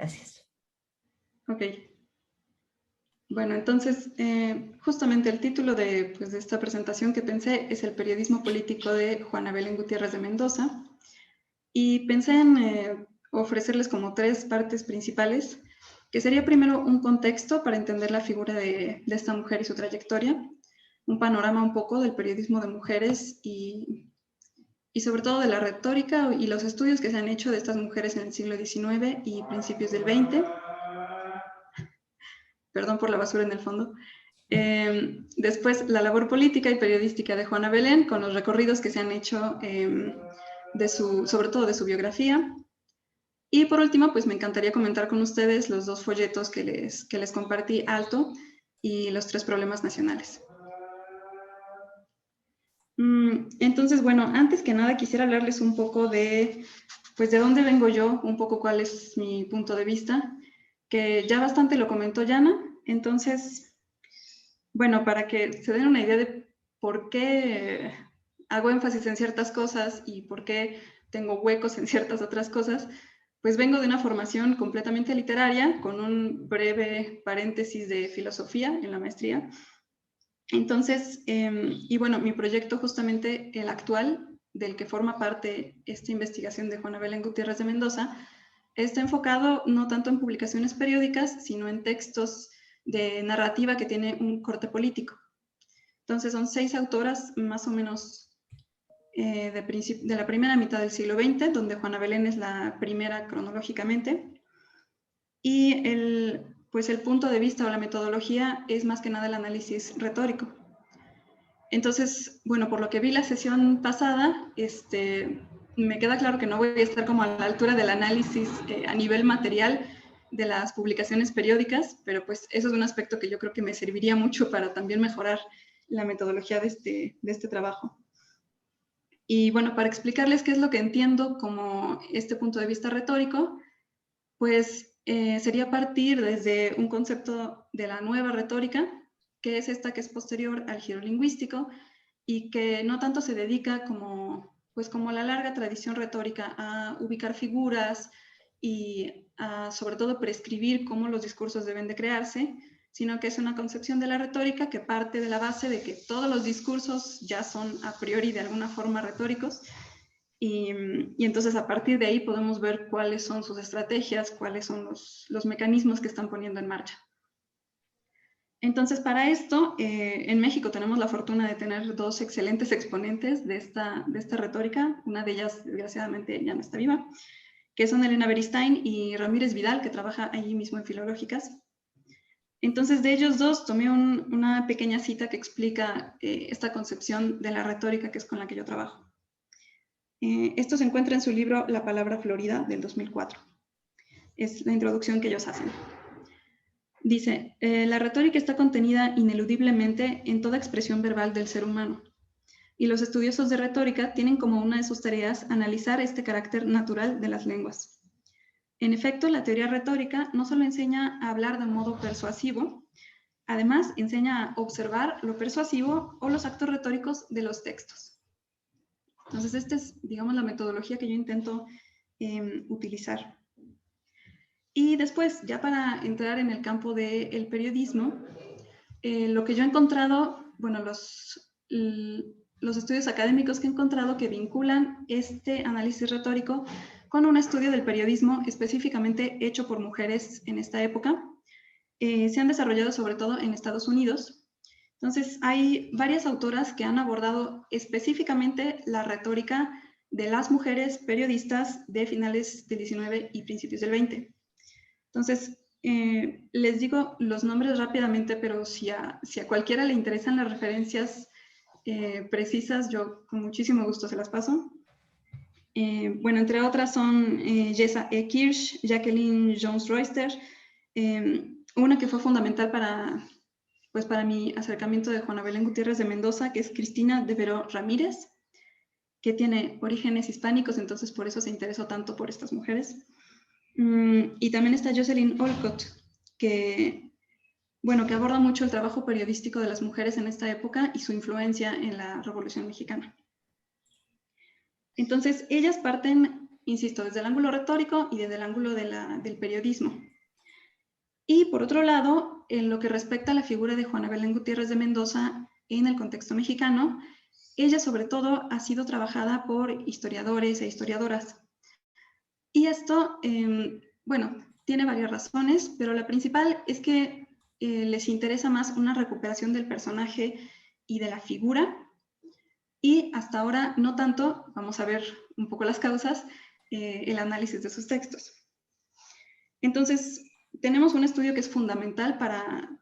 Gracias. Ok. Bueno, entonces, justamente el título de esta presentación que pensé es El periodismo político de Juana Belén Gutiérrez de Mendoza. Y pensé en ofrecerles como tres partes principales, que sería primero un contexto para entender la figura de esta mujer y su trayectoria, un panorama un poco del periodismo de mujeres y sobre todo de la retórica y los estudios que se han hecho de estas mujeres en el siglo XIX y principios del XX. Perdón por la basura en el fondo. Después, la labor política y periodística de Juana Belén, con los recorridos que se han hecho sobre todo de su biografía. Y por último, pues me encantaría comentar con ustedes los dos folletos que les compartí, Alto y los tres problemas nacionales. Entonces, bueno, antes que nada quisiera hablarles un poco de dónde vengo yo, un poco cuál es mi punto de vista, que ya bastante lo comentó Yana. Entonces, bueno, para que se den una idea de por qué hago énfasis en ciertas cosas y por qué tengo huecos en ciertas otras cosas, pues vengo de una formación completamente literaria, con un breve paréntesis de filosofía en la maestría. Entonces, y bueno, mi proyecto justamente el actual, del que forma parte esta investigación de Juana Belén Gutiérrez de Mendoza, está enfocado no tanto en publicaciones periódicas, sino en textos de narrativa que tiene un corte político. Entonces son 6 autoras más o menos de la primera mitad del siglo XX, donde Juana Belén es la primera cronológicamente. Y el punto de vista o la metodología es más que nada el análisis retórico. Entonces, bueno, por lo que vi la sesión pasada, me queda claro que no voy a estar como a la altura del análisis a nivel material de las publicaciones periódicas, pero pues eso es un aspecto que yo creo que me serviría mucho para también mejorar la metodología de este trabajo. Y bueno, para explicarles qué es lo que entiendo como este punto de vista retórico, pues sería partir desde un concepto de la nueva retórica, que es esta que es posterior al giro lingüístico y que no tanto se dedica como la larga tradición retórica a ubicar figuras y a sobre todo prescribir cómo los discursos deben de crearse, sino que es una concepción de la retórica que parte de la base de que todos los discursos ya son a priori de alguna forma retóricos y entonces a partir de ahí podemos ver cuáles son sus estrategias, cuáles son los mecanismos que están poniendo en marcha. Entonces, para esto, en México tenemos la fortuna de tener dos excelentes exponentes de esta retórica. Una de ellas, desgraciadamente, ya no está viva, que son Elena Beristain y Ramírez Vidal, que trabaja allí mismo en Filológicas. Entonces, de ellos dos tomé una pequeña cita que explica esta concepción de la retórica que es con la que yo trabajo. Esto se encuentra en su libro La palabra florida, del 2004. Es la introducción que ellos hacen. Dice, la retórica está contenida ineludiblemente en toda expresión verbal del ser humano, y los estudiosos de retórica tienen como una de sus tareas analizar este carácter natural de las lenguas. En efecto, la teoría retórica no solo enseña a hablar de modo persuasivo, además enseña a observar lo persuasivo o los actos retóricos de los textos. Entonces, esta es, digamos, la metodología que yo intento utilizar. Y después, ya para entrar en el campo del periodismo, lo que yo he encontrado, bueno, los estudios académicos que he encontrado que vinculan este análisis retórico con un estudio del periodismo específicamente hecho por mujeres en esta época, se han desarrollado sobre todo en Estados Unidos. Entonces, hay varias autoras que han abordado específicamente la retórica de las mujeres periodistas de finales del 19 y principios del 20. Entonces, les digo los nombres rápidamente, pero si a cualquiera le interesan las referencias precisas, yo con muchísimo gusto se las paso. Bueno, entre otras son Jessa E. Kirsch, Jacqueline Jones Royster, una que fue fundamental para mi acercamiento de Juana Belén Gutiérrez de Mendoza, que es Cristina de Veró Ramírez, que tiene orígenes hispánicos, entonces por eso se interesó tanto por estas mujeres. Y también está Jocelyn Olcott, que aborda mucho el trabajo periodístico de las mujeres en esta época y su influencia en la Revolución Mexicana. Entonces, ellas parten insisto, desde el ángulo retórico y desde el ángulo del periodismo. Y por otro lado, en lo que respecta a la figura de Juana Belén Gutiérrez de Mendoza en el contexto mexicano, ella sobre todo ha sido trabajada por historiadores e historiadoras. Y esto, bueno, tiene varias razones, pero la principal es que les interesa más una recuperación del personaje y de la figura, y hasta ahora no tanto, vamos a ver un poco las causas, el análisis de sus textos. Entonces, tenemos un estudio que es fundamental para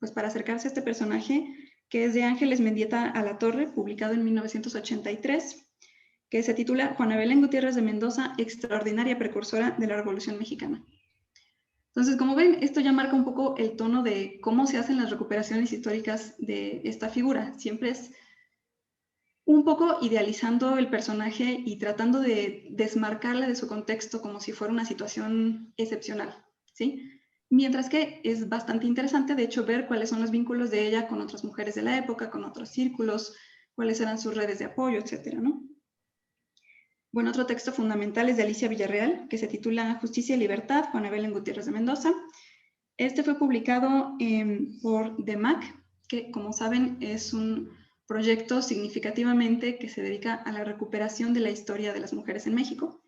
acercarse a este personaje, que es de Ángeles Mendieta Alatorre, publicado en 1983, que se titula Juana Belén Gutiérrez de Mendoza, extraordinaria precursora de la Revolución Mexicana. Entonces, como ven, esto ya marca un poco el tono de cómo se hacen las recuperaciones históricas de esta figura. Siempre es un poco idealizando el personaje y tratando de desmarcarla de su contexto como si fuera una situación excepcional, ¿sí? Mientras que es bastante interesante, de hecho, ver cuáles son los vínculos de ella con otras mujeres de la época, con otros círculos, cuáles eran sus redes de apoyo, etcétera, ¿no? Bueno, otro texto fundamental es de Alicia Villarreal, que se titula Justicia y Libertad, Juana Belén Gutiérrez de Mendoza. Este fue publicado por DEMAC, que, como saben, es un proyecto significativamente que se dedica a la recuperación de la historia de las mujeres en México.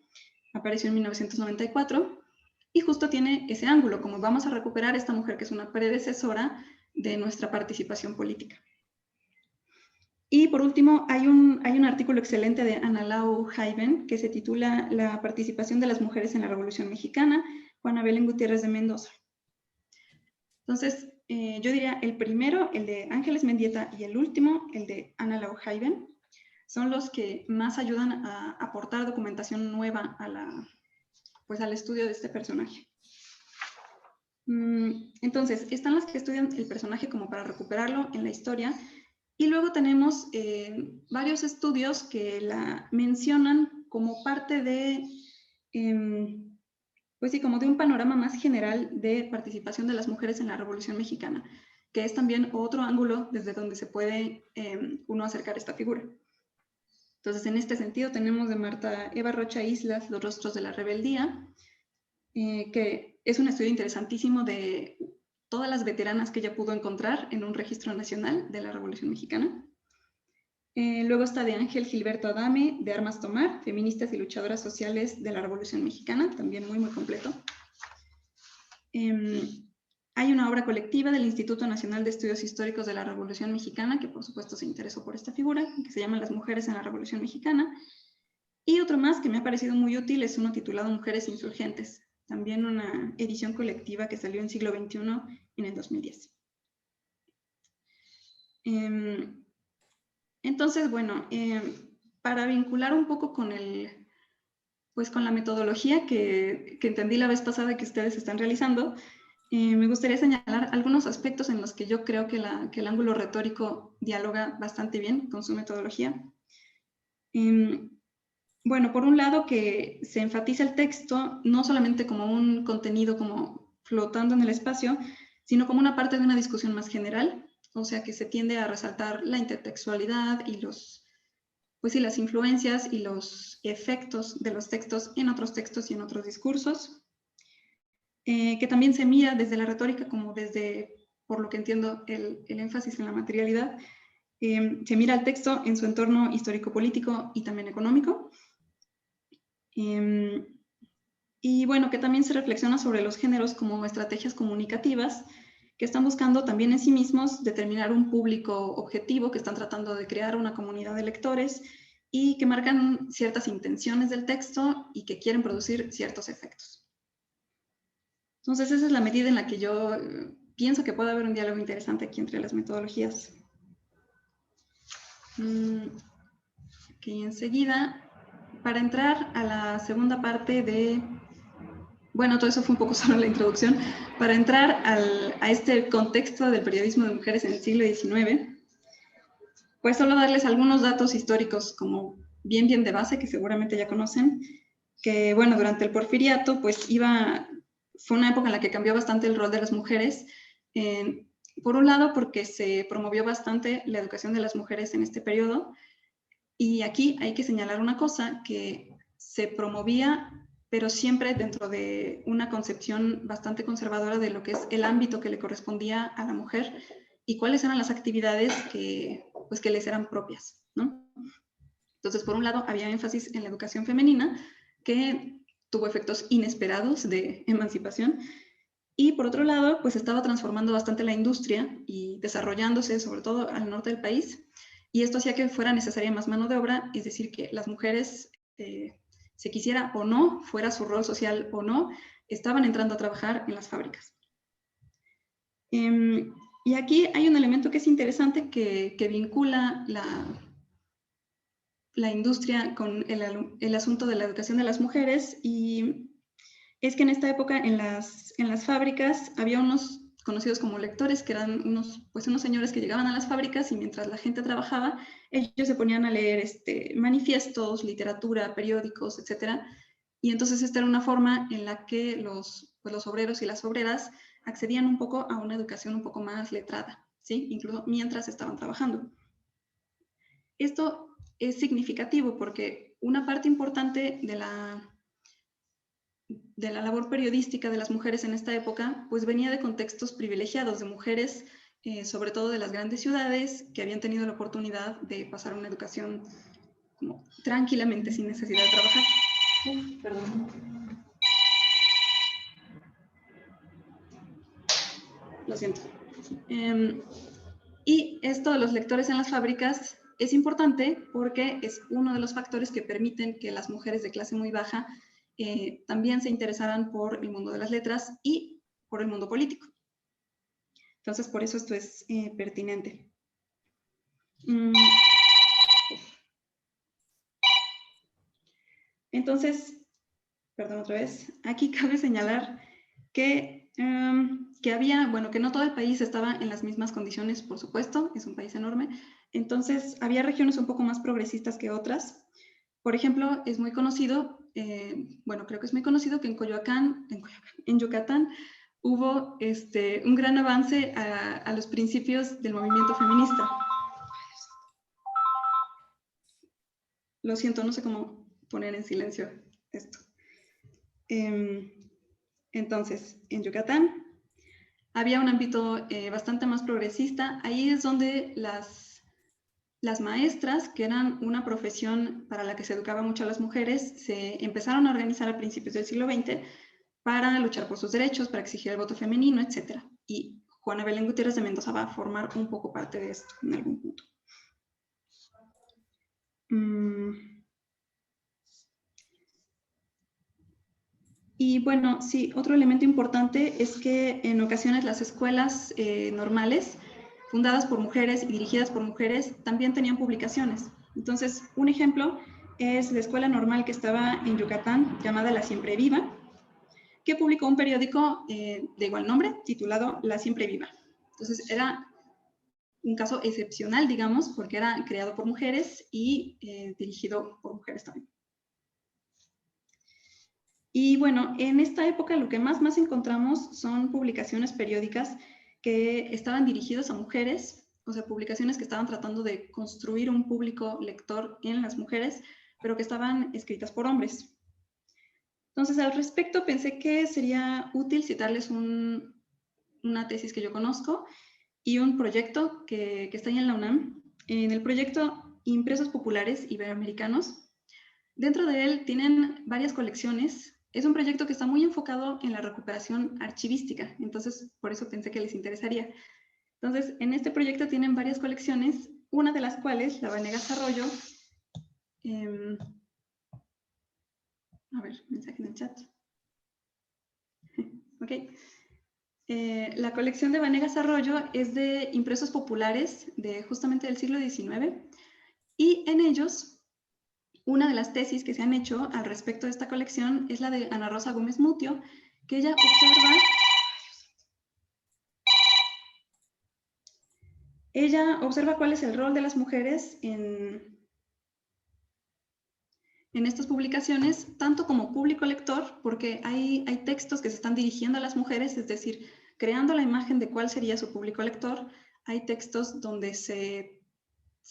Apareció en 1994 y justo tiene ese ángulo, como vamos a recuperar esta mujer que es una predecesora de nuestra participación política. Y por último, hay un artículo excelente de Ana Lau Jaiben que se titula La participación de las mujeres en la Revolución Mexicana, Juana Belén Gutiérrez de Mendoza. Entonces, yo diría el primero, el de Ángeles Mendieta, y el último, el de Ana Lau Jaiben, son los que más ayudan a aportar documentación nueva al estudio de este personaje. Entonces, están las que estudian el personaje como para recuperarlo en la historia, y luego tenemos varios estudios que la mencionan como parte de, pues sí, como de un panorama más general de participación de las mujeres en la Revolución Mexicana, que es también otro ángulo desde donde se puede uno acercar esta figura. Entonces, en este sentido, tenemos de Marta Eva Rocha Islas, Los rostros de la rebeldía, que es un estudio interesantísimo de todas las veteranas que ella pudo encontrar en un registro nacional de la Revolución Mexicana. Luego está de Ángel Gilberto Adame, de Armas Tomar, feministas y luchadoras sociales de la Revolución Mexicana, también muy, muy completo. Hay una obra colectiva del Instituto Nacional de Estudios Históricos de la Revolución Mexicana, que por supuesto se interesó por esta figura, que se llama Las mujeres en la Revolución Mexicana. Y otro más que me ha parecido muy útil es uno titulado Mujeres Insurgentes, también una edición colectiva que salió en Siglo XXI en el 2010. Entonces, bueno, para vincular un poco con con la metodología que entendí la vez pasada que ustedes están realizando, me gustaría señalar algunos aspectos en los que yo creo que el ángulo retórico dialoga bastante bien con su metodología. Bueno, por un lado que se enfatiza el texto no solamente como un contenido como flotando en el espacio, sino como una parte de una discusión más general, o sea que se tiende a resaltar la intertextualidad y las influencias y los efectos de los textos en otros textos y en otros discursos, que también se mira desde la retórica como desde, por lo que entiendo, el énfasis en la materialidad, se mira el texto en su entorno histórico-político y también económico. Y bueno, que también se reflexiona sobre los géneros como estrategias comunicativas que están buscando también en sí mismos determinar un público objetivo, que están tratando de crear una comunidad de lectores y que marcan ciertas intenciones del texto y que quieren producir ciertos efectos. Entonces, esa es la medida en la que yo pienso que puede haber un diálogo interesante aquí entre las metodologías. Ok, enseguida, para entrar a la segunda parte de... Bueno, todo eso fue un poco solo la introducción. Para entrar a este contexto del periodismo de mujeres en el siglo XIX, pues solo darles algunos datos históricos como bien de base, que seguramente ya conocen, que bueno, durante el Porfiriato, pues fue una época en la que cambió bastante el rol de las mujeres. Por un lado, porque se promovió bastante la educación de las mujeres en este periodo, y aquí hay que señalar una cosa, que se promovía, pero siempre dentro de una concepción bastante conservadora de lo que es el ámbito que le correspondía a la mujer y cuáles eran las actividades que, pues, que les eran propias, ¿no? Entonces, por un lado, había énfasis en la educación femenina, que tuvo efectos inesperados de emancipación, y por otro lado, pues estaba transformando bastante la industria y desarrollándose, sobre todo al norte del país, y esto hacía que fuera necesaria más mano de obra, es decir, que las mujeres, se quisiera o no, fuera su rol social o no, estaban entrando a trabajar en las fábricas. Y aquí hay un elemento que es interesante que vincula la industria con el asunto de la educación de las mujeres, y es que en esta época en las fábricas había unos conocidos como lectores, que eran unos señores que llegaban a las fábricas y mientras la gente trabajaba, ellos se ponían a leer manifiestos, literatura, periódicos, etc. Y entonces esta era una forma en la que los obreros y las obreras accedían un poco a una educación un poco más letrada, ¿sí? Incluso mientras estaban trabajando. Esto es significativo porque una parte importante de la labor periodística de las mujeres en esta época, pues venía de contextos privilegiados, de mujeres, sobre todo de las grandes ciudades, que habían tenido la oportunidad de pasar una educación como tranquilamente, sin necesidad de trabajar. Perdón. Lo siento. Y esto de los lectores en las fábricas es importante porque es uno de los factores que permiten que las mujeres de clase muy baja también se interesaran por el mundo de las letras y por el mundo político. Entonces, por eso esto es pertinente. Entonces, perdón otra vez, aquí cabe señalar que había, bueno, que no todo el país estaba en las mismas condiciones, por supuesto, es un país enorme. Entonces, había regiones un poco más progresistas que otras. Por ejemplo, es muy conocido, bueno, creo que es muy conocido que en Yucatán, hubo un gran avance a los principios del movimiento feminista. Lo siento, no sé cómo poner en silencio esto. Entonces, en Yucatán había un ámbito bastante más progresista. Ahí es donde las maestras, que eran una profesión para la que se educaba mucho a las mujeres, se empezaron a organizar a principios del siglo XX para luchar por sus derechos, para exigir el voto femenino, etc. Y Juana Belén Gutiérrez de Mendoza va a formar un poco parte de esto en algún punto. Y bueno, sí, otro elemento importante es que en ocasiones las escuelas normales, fundadas por mujeres y dirigidas por mujeres, también tenían publicaciones. Entonces, un ejemplo es la escuela normal que estaba en Yucatán, llamada La Siempre Viva, que publicó un periódico de igual nombre, titulado La Siempre Viva. Entonces, era un caso excepcional, digamos, porque era creado por mujeres y dirigido por mujeres también. Y bueno, en esta época lo que más encontramos son publicaciones periódicas que estaban dirigidas a mujeres, o sea, publicaciones que estaban tratando de construir un público lector en las mujeres, pero que estaban escritas por hombres. Entonces, al respecto, pensé que sería útil citarles una tesis que yo conozco y un proyecto que está ahí en la UNAM. En el proyecto Impresos Populares Iberoamericanos, dentro de él tienen varias colecciones. Es un proyecto que está muy enfocado en la recuperación archivística, entonces por eso pensé que les interesaría. Entonces, en este proyecto tienen varias colecciones, una de las cuales, la Vanegas Arroyo, a ver, mensaje en el chat. Ok. La colección de Vanegas Arroyo es de impresos populares de justamente del siglo XIX, y en ellos una de las tesis que se han hecho al respecto de esta colección es la de Ana Rosa Gómez Mutio, que ella observa cuál es el rol de las mujeres en estas publicaciones, tanto como público lector, porque hay textos que se están dirigiendo a las mujeres, es decir, creando la imagen de cuál sería su público lector. Hay textos donde se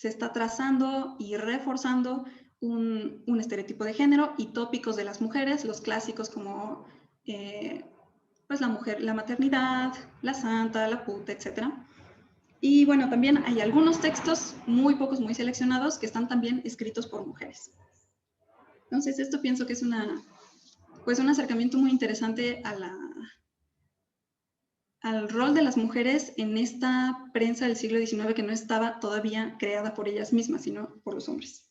está trazando y reforzando un estereotipo de género y tópicos de las mujeres, los clásicos como pues la mujer, la maternidad, la santa, la puta, etc. Y bueno, también hay algunos textos, muy pocos, muy seleccionados, que están también escritos por mujeres. Entonces, esto pienso que es pues un acercamiento muy interesante al rol de las mujeres en esta prensa del siglo XIX que no estaba todavía creada por ellas mismas, sino por los hombres.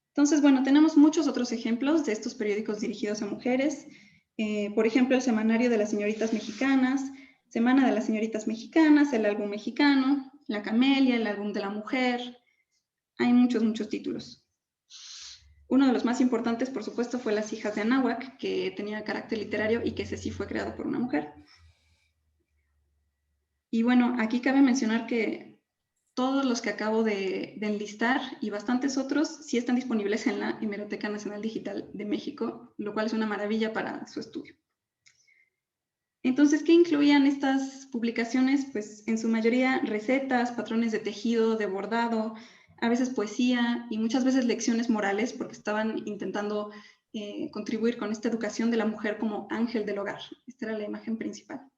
Entonces, bueno, tenemos muchos otros ejemplos de estos periódicos dirigidos a mujeres. Por ejemplo, el Semanario de las Señoritas Mexicanas, Semana de las Señoritas Mexicanas, el Álbum Mexicano, La Camelia, el Álbum de la Mujer. Hay muchos, muchos títulos. Uno de los más importantes, por supuesto, fue Las Hijas de Anáhuac, que tenía carácter literario y que ese sí fue creado por una mujer. Y bueno, aquí cabe mencionar que todos los que acabo de enlistar y bastantes otros sí están disponibles en la Hemeroteca Nacional Digital de México, lo cual es una maravilla para su estudio. Entonces, ¿qué incluían estas publicaciones? Pues en su mayoría recetas, patrones de tejido, de bordado, a veces poesía y muchas veces lecciones morales, porque estaban intentando contribuir con esta educación de la mujer como ángel del hogar. Esta era la imagen principal.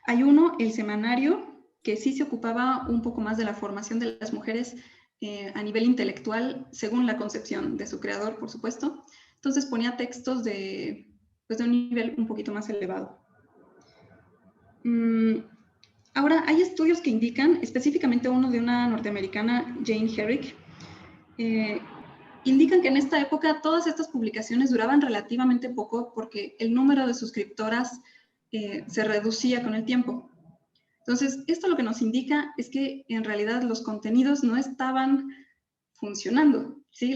Hay uno, el semanario, que sí se ocupaba un poco más de la formación de las mujeres a nivel intelectual, según la concepción de su creador, por supuesto. Entonces ponía textos pues de un nivel un poquito más elevado. Ahora, hay estudios que indican, específicamente uno de una norteamericana, Jane Herrick, indican que en esta época todas estas publicaciones duraban relativamente poco porque el número de suscriptoras se reducía con el tiempo. Entonces, esto lo que nos indica es que en realidad los contenidos no estaban funcionando, ¿sí?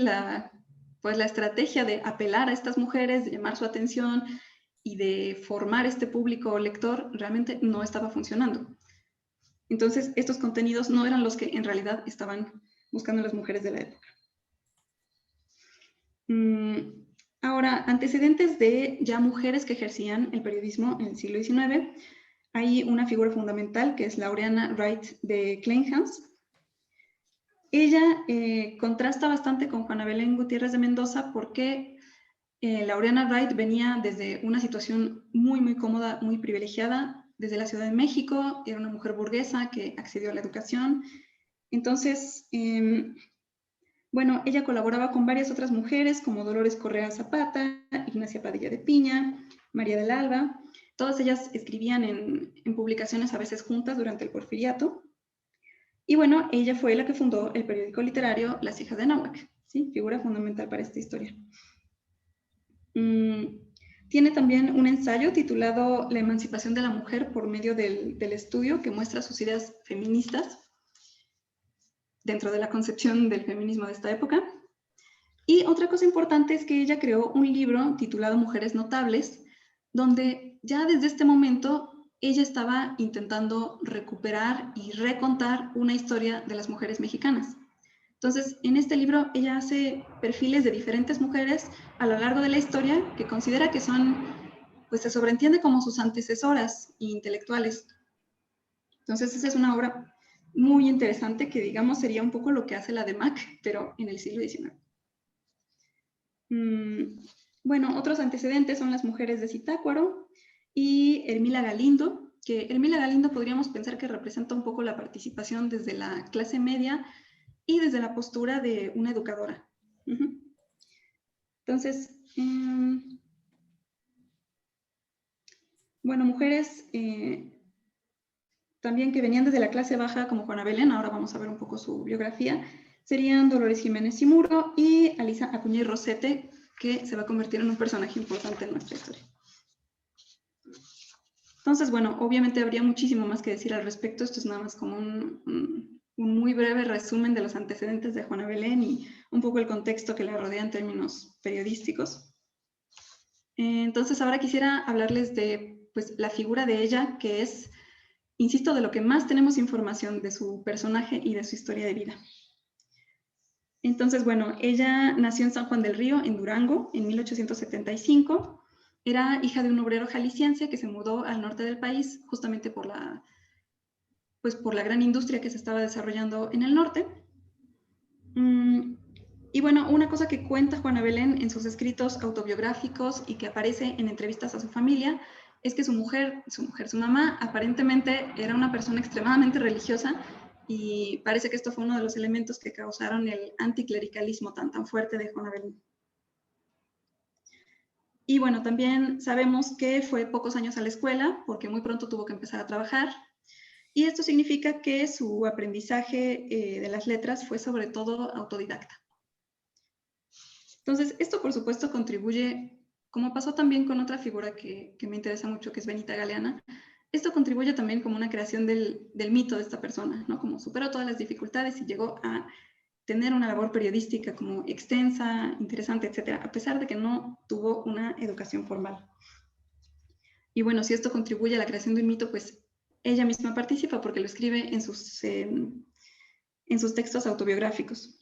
Pues la estrategia de apelar a estas mujeres, de llamar su atención y de formar este público lector realmente no estaba funcionando. Entonces, estos contenidos no eran los que en realidad estaban buscando las mujeres de la época. Ahora, antecedentes de ya mujeres que ejercían el periodismo en el siglo XIX. Hay una figura fundamental que es Laureana Wright de Kleinhans. Ella contrasta bastante con Juana Belén Gutiérrez de Mendoza porque Laureana Wright venía desde una situación muy, muy cómoda, muy privilegiada, desde la Ciudad de México, era una mujer burguesa que accedió a la educación. Entonces, bueno, ella colaboraba con varias otras mujeres como Dolores Correa Zapata, Ignacia Padilla de Piña, María del Alba. Todas ellas escribían en publicaciones a veces juntas durante el Porfiriato. Y bueno, ella fue la que fundó el periódico literario Las Hijas de Anáhuac, ¿sí? Figura fundamental para esta historia. Tiene también un ensayo titulado La emancipación de la mujer por medio del estudio, que muestra sus ideas feministas dentro de la concepción del feminismo de esta época. Y otra cosa importante es que ella creó un libro titulado Mujeres Notables, donde ya desde este momento ella estaba intentando recuperar y recontar una historia de las mujeres mexicanas. Entonces, en este libro ella hace perfiles de diferentes mujeres a lo largo de la historia que considera que son, pues se sobreentiende como sus antecesoras intelectuales. Entonces, esa es una obra muy interesante que, digamos, sería un poco lo que hace la de Mac, pero en el siglo XIX. Bueno, otros antecedentes son las mujeres de Zitácuaro y Hermila Galindo, que Hermila Galindo podríamos pensar que representa un poco la participación desde la clase media y desde la postura de una educadora. Entonces, bueno, mujeres también que venían desde la clase baja como Juana Belén, ahora vamos a ver un poco su biografía, serían Dolores Jiménez y Muro y Alisa Acuña y Rosete, que se va a convertir en un personaje importante en nuestra historia. Entonces, bueno, obviamente habría muchísimo más que decir al respecto. Esto es nada más como un muy breve resumen de los antecedentes de Juana Belén y un poco el contexto que la rodea en términos periodísticos. Entonces, ahora quisiera hablarles de pues, la figura de ella, que es, insisto, de lo que más tenemos información de su personaje y de su historia de vida. Entonces, bueno, ella nació en San Juan del Río, en Durango, en 1875. Era hija de un obrero jalisciense que se mudó al norte del país justamente por la gran industria que se estaba desarrollando en el norte. Y bueno, una cosa que cuenta Juana Belén en sus escritos autobiográficos y que aparece en entrevistas a su familia es que su mamá, aparentemente era una persona extremadamente religiosa y parece que esto fue uno de los elementos que causaron el anticlericalismo tan fuerte de Juana Belén. Y bueno, también sabemos que fue pocos años a la escuela porque muy pronto tuvo que empezar a trabajar. Y esto significa que su aprendizaje de las letras fue sobre todo autodidacta. Entonces, esto por supuesto contribuye, como pasó también con otra figura que me interesa mucho, que es Benita Galeana, esto contribuye también como una creación del mito de esta persona, ¿no? Como superó todas las dificultades y llegó a tener una labor periodística como extensa, interesante, etcétera, a pesar de que no tuvo una educación formal. Y bueno, si esto contribuye a la creación de un mito, pues ella misma participa porque lo escribe en sus textos autobiográficos.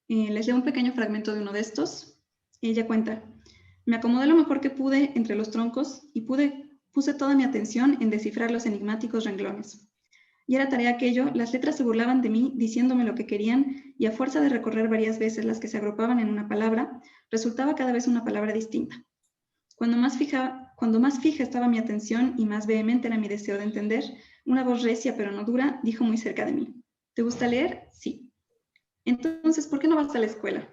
Les leo un pequeño fragmento de uno de estos. Ella cuenta: me acomodé lo mejor que pude entre los troncos y puse toda mi atención en descifrar los enigmáticos renglones. Y era tarea aquello, las letras se burlaban de mí diciéndome lo que querían y a fuerza de recorrer varias veces las que se agrupaban en una palabra, resultaba cada vez una palabra distinta. Cuando más fija estaba mi atención y más vehemente era mi deseo de entender, una voz recia pero no dura dijo muy cerca de mí: ¿te gusta leer? Sí. Entonces, ¿por qué no vas a la escuela?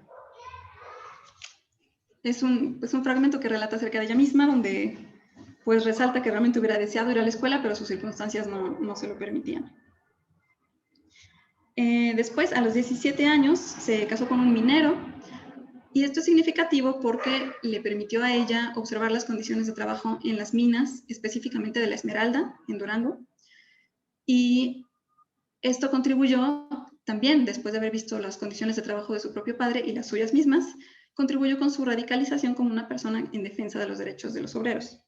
Es un fragmento que relata acerca de ella misma, donde pues resalta que realmente hubiera deseado ir a la escuela, pero sus circunstancias no se lo permitían. Después, a los 17 años, se casó con un minero, y esto es significativo porque le permitió a ella observar las condiciones de trabajo en las minas, específicamente de la Esmeralda, en Durango, y esto contribuyó también, después de haber visto las condiciones de trabajo de su propio padre y las suyas mismas, contribuyó con su radicalización como una persona en defensa de los derechos de los obreros.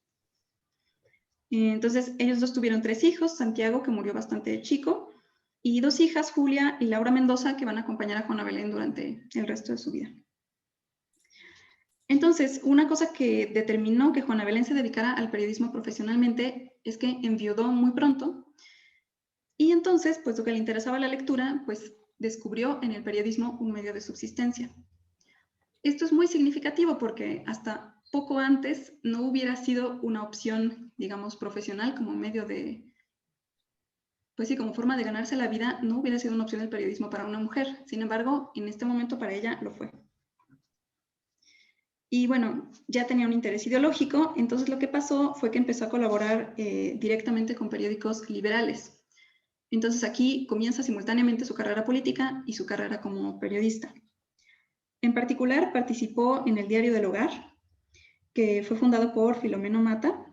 Entonces, ellos dos tuvieron 3 hijos: Santiago, que murió bastante chico, y 2 hijas, Julia y Laura Mendoza, que van a acompañar a Juana Belén durante el resto de su vida. Entonces, una cosa que determinó que Juana Belén se dedicara al periodismo profesionalmente es que enviudó muy pronto, y entonces, puesto que le interesaba la lectura, pues descubrió en el periodismo un medio de subsistencia. Esto es muy significativo porque hasta poco antes no hubiera sido una opción, digamos, profesional como medio de, pues sí, como forma de ganarse la vida, no hubiera sido una opción el periodismo para una mujer. Sin embargo, en este momento para ella lo fue. Y bueno, ya tenía un interés ideológico, entonces lo que pasó fue que empezó a colaborar directamente con periódicos liberales. Entonces aquí comienza simultáneamente su carrera política y su carrera como periodista. En particular, participó en el Diario del Hogar, que fue fundado por Filomeno Mata.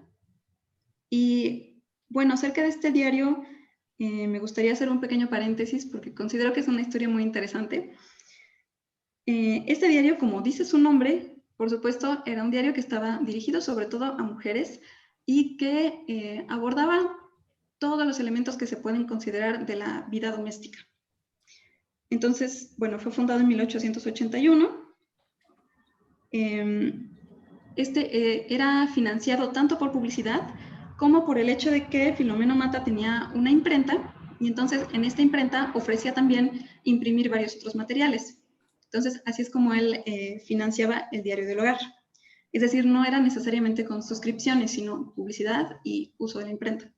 Y bueno, acerca de este diario, me gustaría hacer un pequeño paréntesis porque considero que es una historia muy interesante. Este diario, como dice su nombre, por supuesto, era un diario que estaba dirigido sobre todo a mujeres y que abordaba todos los elementos que se pueden considerar de la vida doméstica. Entonces, bueno, fue fundado en 1881. Era financiado tanto por publicidad como por el hecho de que Filomeno Mata tenía una imprenta, y entonces en esta imprenta ofrecía también imprimir varios otros materiales. Entonces, así es como él financiaba el Diario del Hogar. Es decir, no era necesariamente con suscripciones, sino publicidad y uso de la imprenta.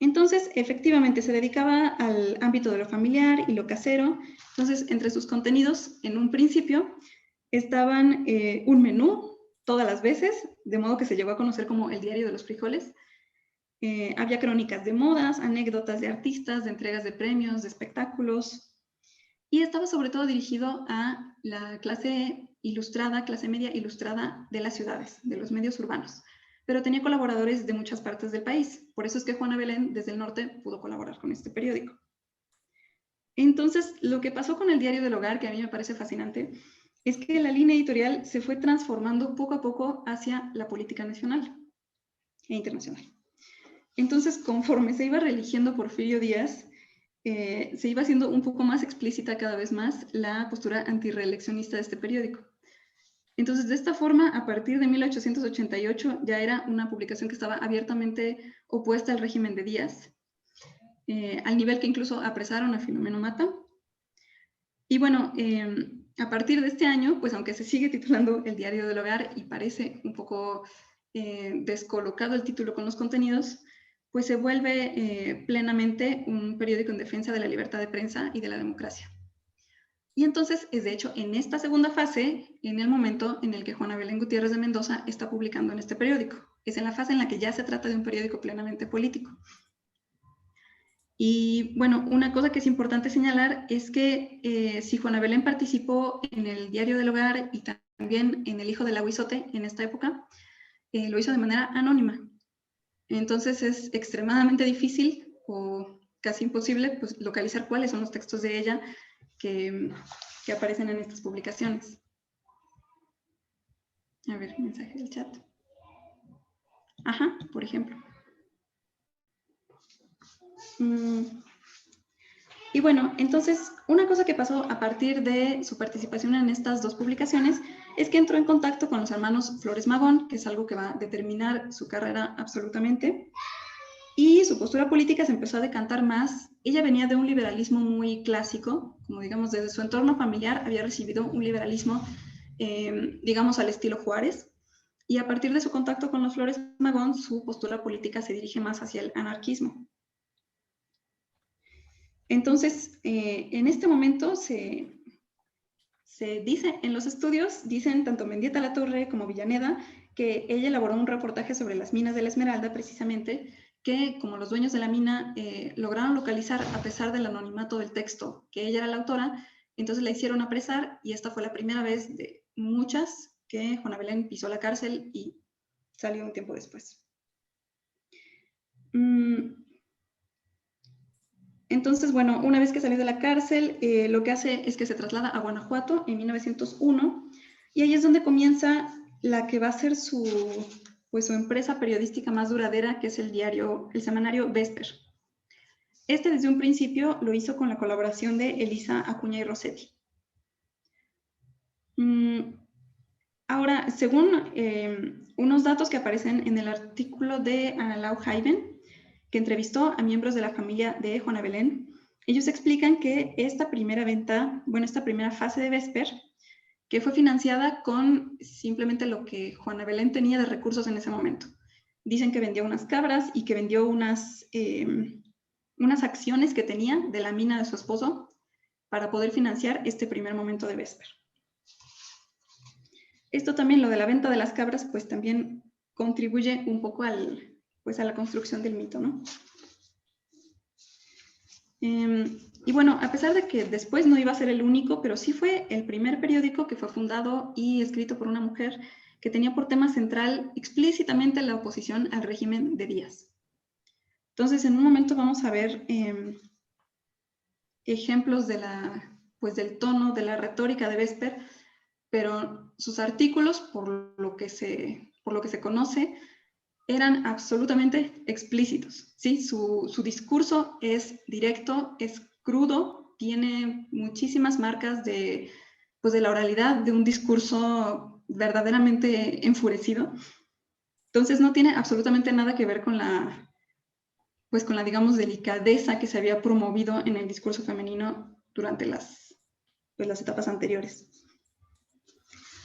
Entonces, efectivamente, se dedicaba al ámbito de lo familiar y lo casero. Entonces, entre sus contenidos, en un principio, estaban un menú todas las veces, de modo que se llegó a conocer como el Diario de los Frijoles. Había crónicas de modas, anécdotas de artistas, de entregas de premios, de espectáculos, y estaba sobre todo dirigido a la clase ilustrada, clase media ilustrada de las ciudades, de los medios urbanos. Pero tenía colaboradores de muchas partes del país. Por eso es que Juana Belén, desde el norte, pudo colaborar con este periódico. Entonces, lo que pasó con el Diario del Hogar, que a mí me parece fascinante, es que la línea editorial se fue transformando poco a poco hacia la política nacional e internacional. Entonces, conforme se iba reeligiendo Porfirio Díaz, se iba haciendo un poco más explícita cada vez más la postura antirreeleccionista de este periódico. Entonces, de esta forma, a partir de 1888 ya era una publicación que estaba abiertamente opuesta al régimen de Díaz. al nivel que incluso apresaron a Filomeno Mata. Y bueno, a partir de este año, pues aunque se sigue titulando El Diario del Hogar y parece un poco descolocado el título con los contenidos, pues se vuelve plenamente un periódico en defensa de la libertad de prensa y de la democracia. Y entonces es de hecho en esta segunda fase, en el momento en el que Juana Belén Gutiérrez de Mendoza está publicando en este periódico. Es en la fase en la que ya se trata de un periódico plenamente político. Y bueno, una cosa que es importante señalar es que si Juana Belén participó en el Diario del Hogar y también en El Hijo del Aguizote en esta época, lo hizo de manera anónima. Entonces es extremadamente difícil o casi imposible pues, localizar cuáles son los textos de ella que aparecen en estas publicaciones. A ver, mensaje del chat. Ajá, por ejemplo. Y bueno, entonces, una cosa que pasó a partir de su participación en estas dos publicaciones es que entró en contacto con los hermanos Flores Magón, que es algo que va a determinar su carrera absolutamente, y su postura política se empezó a decantar más. Ella venía de un liberalismo muy clásico, como digamos, desde su entorno familiar había recibido un liberalismo, digamos, al estilo Juárez, y a partir de su contacto con los Flores Magón, su postura política se dirige más hacia el anarquismo. Entonces, en este momento se dice en los estudios, dicen tanto Mendieta Latorre como Villaneda, que ella elaboró un reportaje sobre las minas de la Esmeralda, precisamente, que como los dueños de la mina lograron localizar a pesar del anonimato del texto, que ella era la autora, entonces la hicieron apresar y esta fue la primera vez de muchas que Juana Belén pisó la cárcel y salió un tiempo después. Entonces, bueno, una vez que salió de la cárcel, lo que hace es que se traslada a Guanajuato en 1901 y ahí es donde comienza la que va a ser su empresa periodística más duradera, que es el semanario Vesper. Este desde un principio lo hizo con la colaboración de Elisa Acuña y Rossetti. Ahora, según unos datos que aparecen en el artículo de Analau Jaiben, que entrevistó a miembros de la familia de Juana Belén, ellos explican que esta primera venta, bueno, esta primera fase de Vesper, que fue financiada con simplemente lo que Juana Belén tenía de recursos en ese momento. Dicen que vendió unas cabras y que vendió unas acciones que tenía de la mina de su esposo para poder financiar este primer momento de Vesper. Esto también, lo de la venta de las cabras, pues también contribuye un poco a la construcción del mito, ¿no? Y bueno, a pesar de que después no iba a ser el único, pero sí fue el primer periódico que fue fundado y escrito por una mujer que tenía por tema central explícitamente la oposición al régimen de Díaz. Entonces, en un momento vamos a ver ejemplos de del tono, de la retórica de Vesper, pero sus artículos, por lo que se conoce, eran absolutamente explícitos, ¿sí? Su discurso es directo, es crudo, tiene muchísimas marcas de la oralidad de un discurso verdaderamente enfurecido. Entonces no tiene absolutamente nada que ver con la, digamos, delicadeza que se había promovido en el discurso femenino durante las etapas anteriores.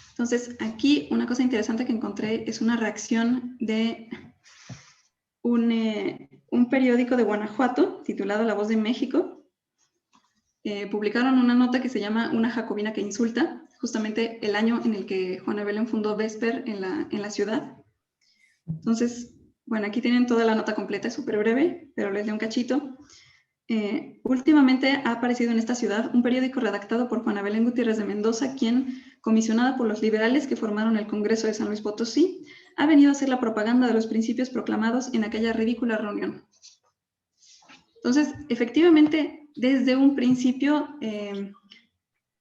Entonces, aquí una cosa interesante que encontré es una reacción de un periódico de Guanajuato titulado La Voz de México. Publicaron una nota que se llama Una jacobina que insulta, justamente el año en el que Juana Belén fundó Vesper en la ciudad. Entonces, bueno, aquí tienen toda la nota completa, es súper breve, pero les leo un cachito. Últimamente ha aparecido en esta ciudad un periódico redactado por Juana Belén Gutiérrez de Mendoza, quien, comisionada por los liberales que formaron el Congreso de San Luis Potosí, ha venido a hacer la propaganda de los principios proclamados en aquella ridícula reunión. Entonces, efectivamente, desde un principio,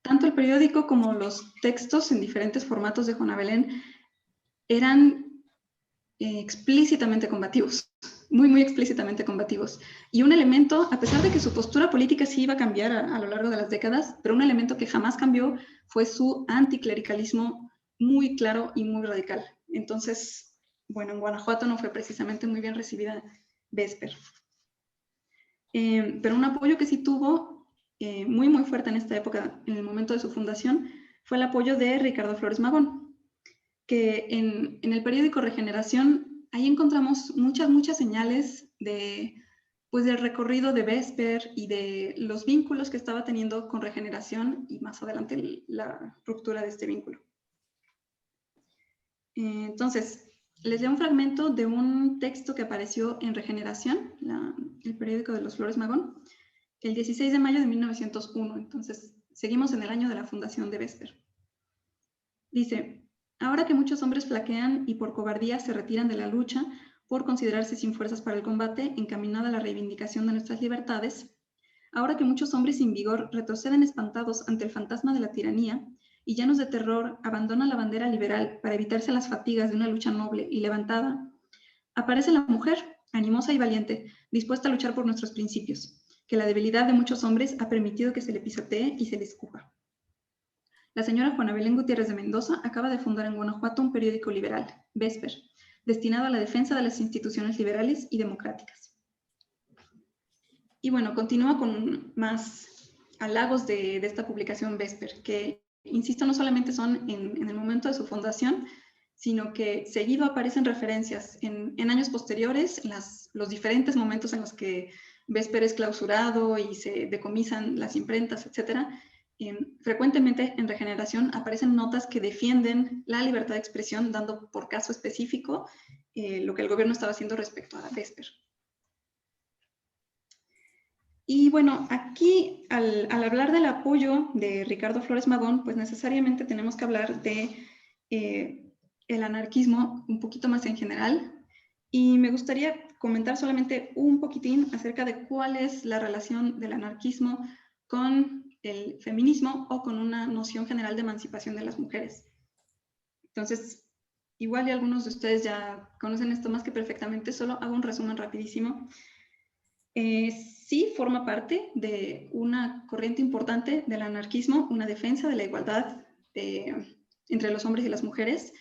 tanto el periódico como los textos en diferentes formatos de Juana Belén eran explícitamente combativos, muy, muy explícitamente combativos. Y un elemento, a pesar de que su postura política sí iba a cambiar a lo largo de las décadas, pero un elemento que jamás cambió fue su anticlericalismo muy claro y muy radical. Entonces, bueno, en Guanajuato no fue precisamente muy bien recibida Vesper. Pero un apoyo que sí tuvo muy, muy fuerte en esta época, en el momento de su fundación, fue el apoyo de Ricardo Flores Magón, que en el periódico Regeneración, ahí encontramos muchas señales pues del recorrido de Vesper y de los vínculos que estaba teniendo con Regeneración y más adelante la ruptura de este vínculo. Entonces, les leo un fragmento de un texto que apareció en Regeneración, el periódico de los Flores Magón, el 16 de mayo de 1901. Entonces, seguimos en el año de la fundación de Vesper. Dice: ahora que muchos hombres flaquean y por cobardía se retiran de la lucha por considerarse sin fuerzas para el combate encaminada a la reivindicación de nuestras libertades, ahora que muchos hombres sin vigor retroceden espantados ante el fantasma de la tiranía y llenos de terror abandonan la bandera liberal para evitarse las fatigas de una lucha noble y levantada, aparece la mujer, animosa y valiente, dispuesta a luchar por nuestros principios, que la debilidad de muchos hombres ha permitido que se le pisotee y se le escupa. La señora Juana Belén Gutiérrez de Mendoza acaba de fundar en Guanajuato un periódico liberal, Vesper, destinado a la defensa de las instituciones liberales y democráticas. Y bueno, continúa con más halagos de esta publicación Vesper, que, insisto, no solamente son en el momento de su fundación, sino que seguido aparecen referencias en años posteriores, los diferentes momentos en los que Vesper es clausurado y se decomisan las imprentas, etcétera. Frecuentemente en Regeneración aparecen notas que defienden la libertad de expresión, dando por caso específico lo que el gobierno estaba haciendo respecto a Vesper. Y bueno, aquí al hablar del apoyo de Ricardo Flores Magón, pues necesariamente tenemos que hablar de el anarquismo un poquito más en general. Y me gustaría comentar solamente un poquitín acerca de cuál es la relación del anarquismo con el feminismo o con una noción general de emancipación de las mujeres. Entonces, igual y algunos de ustedes ya conocen esto más que perfectamente, solo hago un resumen rapidísimo. Sí forma parte de una corriente importante del anarquismo, una defensa de la igualdad entre los hombres y las mujeres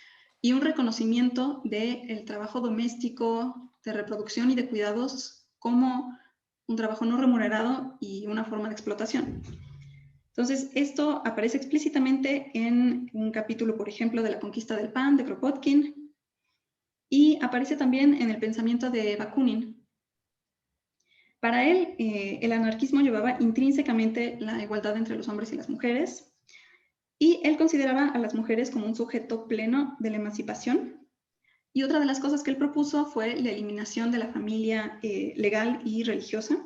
y un reconocimiento del trabajo doméstico, de reproducción y de cuidados como un trabajo no remunerado y una forma de explotación. Entonces, esto aparece explícitamente en un capítulo, por ejemplo, de La conquista del pan, de Kropotkin, y aparece también en el pensamiento de Bakunin. Para él, el anarquismo llevaba intrínsecamente la igualdad entre los hombres y las mujeres, y él consideraba a las mujeres como un sujeto pleno de la emancipación. Y otra de las cosas que él propuso fue la eliminación de la familia legal y religiosa,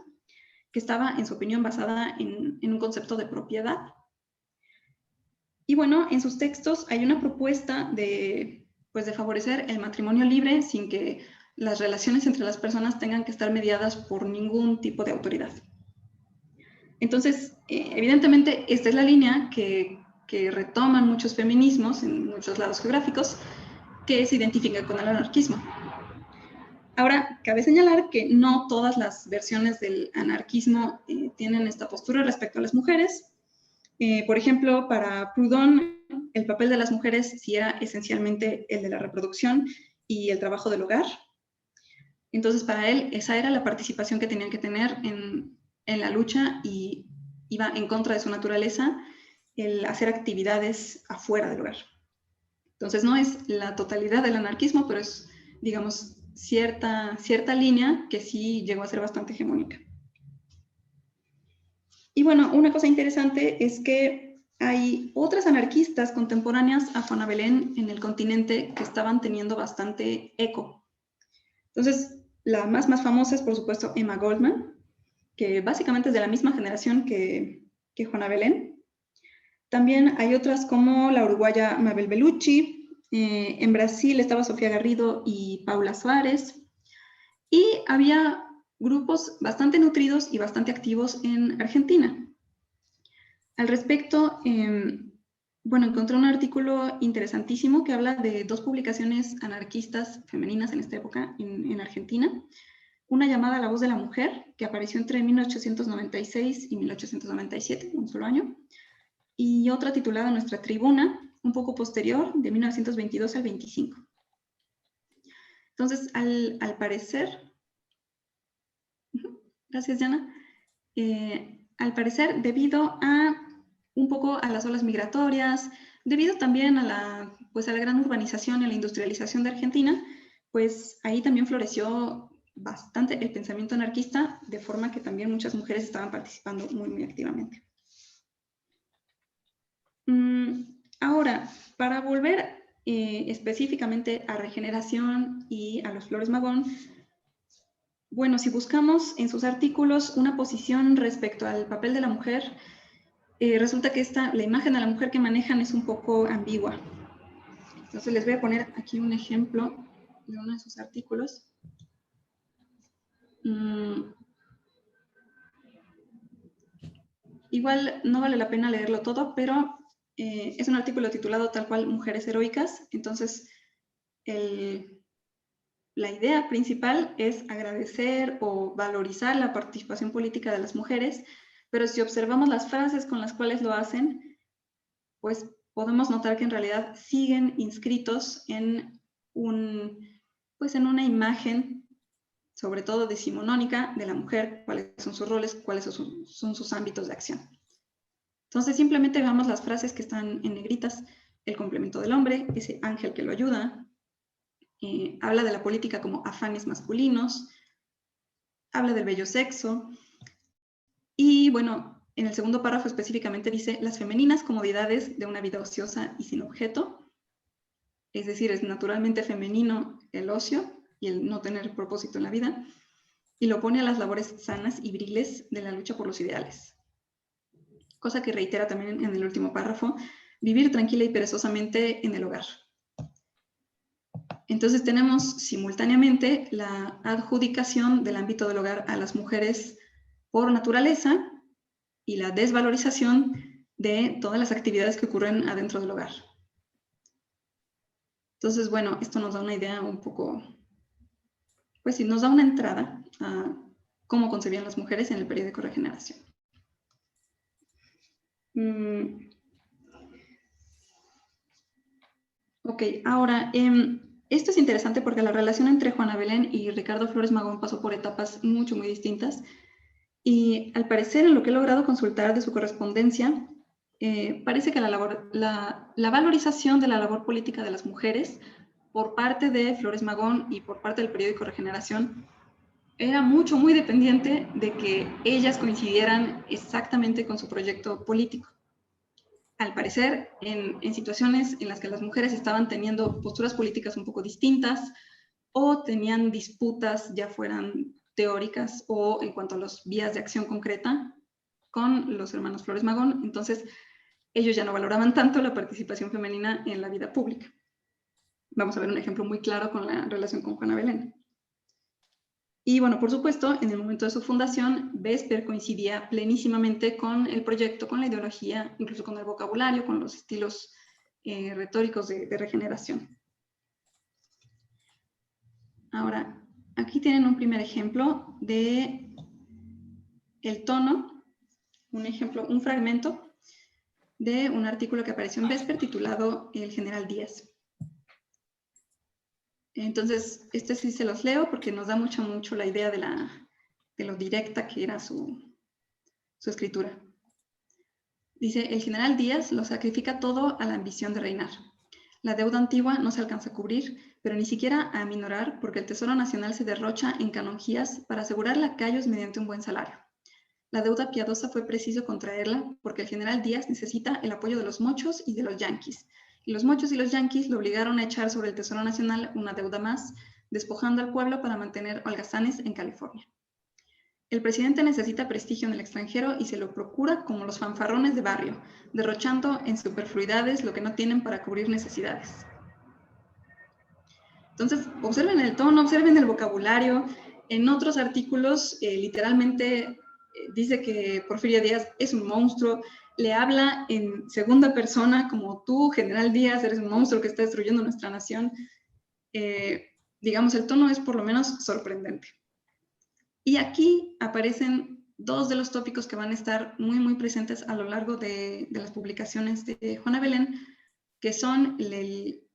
que estaba, en su opinión, basada en un concepto de propiedad. Y bueno, en sus textos hay una propuesta de favorecer el matrimonio libre sin que las relaciones entre las personas tengan que estar mediadas por ningún tipo de autoridad. Entonces, evidentemente, esta es la línea que retoman muchos feminismos en muchos lados geográficos que se identifican con el anarquismo. Ahora, cabe señalar que no todas las versiones del anarquismo tienen esta postura respecto a las mujeres. Por ejemplo, para Proudhon, el papel de las mujeres sí era esencialmente el de la reproducción y el trabajo del hogar. Entonces, para él, esa era la participación que tenían que tener en la lucha y iba en contra de su naturaleza el hacer actividades afuera del hogar. Entonces, no es la totalidad del anarquismo, pero es, digamos, cierta línea que sí llegó a ser bastante hegemónica. Y bueno, una cosa interesante es que hay otras anarquistas contemporáneas a Juana Belén en el continente que estaban teniendo bastante eco. Entonces, la más famosa es, por supuesto, Emma Goldman, que básicamente es de la misma generación que Juana Belén. También hay otras como la uruguaya Mabel Bellucci. En Brasil estaba Sofía Garrido y Paula Suárez. Y había grupos bastante nutridos y bastante activos en Argentina. Al respecto, encontré un artículo interesantísimo que habla de dos publicaciones anarquistas femeninas en esta época en Argentina. Una llamada La voz de la mujer, que apareció entre 1896 y 1897, un solo año, y otra titulada Nuestra Tribuna, un poco posterior, de 1922 al 25. Entonces, al parecer, Gracias, Diana. Al parecer, debido a un poco a las olas migratorias, debido también a la gran urbanización y a la industrialización de Argentina, pues ahí también floreció bastante el pensamiento anarquista, de forma que también muchas mujeres estaban participando muy, muy activamente. Ahora, para volver específicamente a Regeneración y a los Flores Magón, bueno, si buscamos en sus artículos una posición respecto al papel de la mujer, resulta que la imagen de la mujer que manejan es un poco ambigua. Entonces les voy a poner aquí un ejemplo de uno de sus artículos. Igual no vale la pena leerlo todo, pero es un artículo titulado tal cual Mujeres Heroicas. Entonces, la idea principal es agradecer o valorizar la participación política de las mujeres, pero si observamos las frases con las cuales lo hacen, pues podemos notar que en realidad siguen inscritos en una imagen, sobre todo decimonónica, de la mujer, cuáles son sus roles, cuáles son sus ámbitos de acción. Entonces simplemente veamos las frases que están en negritas. El complemento del hombre, ese ángel que lo ayuda, habla de la política como afanes masculinos, habla del bello sexo, y bueno, en el segundo párrafo específicamente dice las femeninas comodidades de una vida ociosa y sin objeto, es decir, es naturalmente femenino el ocio y el no tener propósito en la vida, y lo pone a las labores sanas y viriles de la lucha por los ideales. Cosa que reitera también en el último párrafo, vivir tranquila y perezosamente en el hogar. Entonces tenemos simultáneamente la adjudicación del ámbito del hogar a las mujeres por naturaleza y la desvalorización de todas las actividades que ocurren adentro del hogar. Entonces, bueno, esto nos da una idea un poco, pues sí, nos da una entrada a cómo concebían las mujeres en el periódico Regeneración. Ok, ahora, esto es interesante porque la relación entre Juana Belén y Ricardo Flores Magón pasó por etapas muy distintas, y al parecer, en lo que he logrado consultar de su correspondencia, parece que la valorización de la labor política de las mujeres por parte de Flores Magón y por parte del periódico Regeneración era muy dependiente de que ellas coincidieran exactamente con su proyecto político. Al parecer, en situaciones en las que las mujeres estaban teniendo posturas políticas un poco distintas o tenían disputas, ya fueran teóricas o en cuanto a las vías de acción concreta con los hermanos Flores Magón, entonces ellos ya no valoraban tanto la participación femenina en la vida pública. Vamos a ver un ejemplo muy claro con la relación con Juana Belén. Y bueno, por supuesto, en el momento de su fundación, Vesper coincidía plenísimamente con el proyecto, con la ideología, incluso con el vocabulario, con los estilos retóricos de Regeneración. Ahora, aquí tienen un primer ejemplo de el tono, un fragmento de un artículo que apareció en Vesper titulado El General Díaz. Entonces, este sí se los leo porque nos da mucho la idea de lo directa que era su escritura. Dice, el general Díaz lo sacrifica todo a la ambición de reinar. La deuda antigua no se alcanza a cubrir, pero ni siquiera a aminorar porque el Tesoro Nacional se derrocha en canonjías para asegurar lacayos mediante un buen salario. La deuda piadosa fue preciso contraerla porque el general Díaz necesita el apoyo de los mochos y de los yanquis. Y los mochos y los yanquis lo obligaron a echar sobre el Tesoro Nacional una deuda más, despojando al pueblo para mantener holgazanes en California. El presidente necesita prestigio en el extranjero y se lo procura como los fanfarrones de barrio, derrochando en superfluidades lo que no tienen para cubrir necesidades. Entonces, observen el tono, observen el vocabulario. En otros artículos, literalmente dice que Porfirio Díaz es un monstruo, le habla en segunda persona como tú, General Díaz, eres un monstruo que está destruyendo nuestra nación. Digamos, el tono es por lo menos sorprendente. Y aquí aparecen dos de los tópicos que van a estar muy presentes a lo largo de las publicaciones de Juana Belén, que son el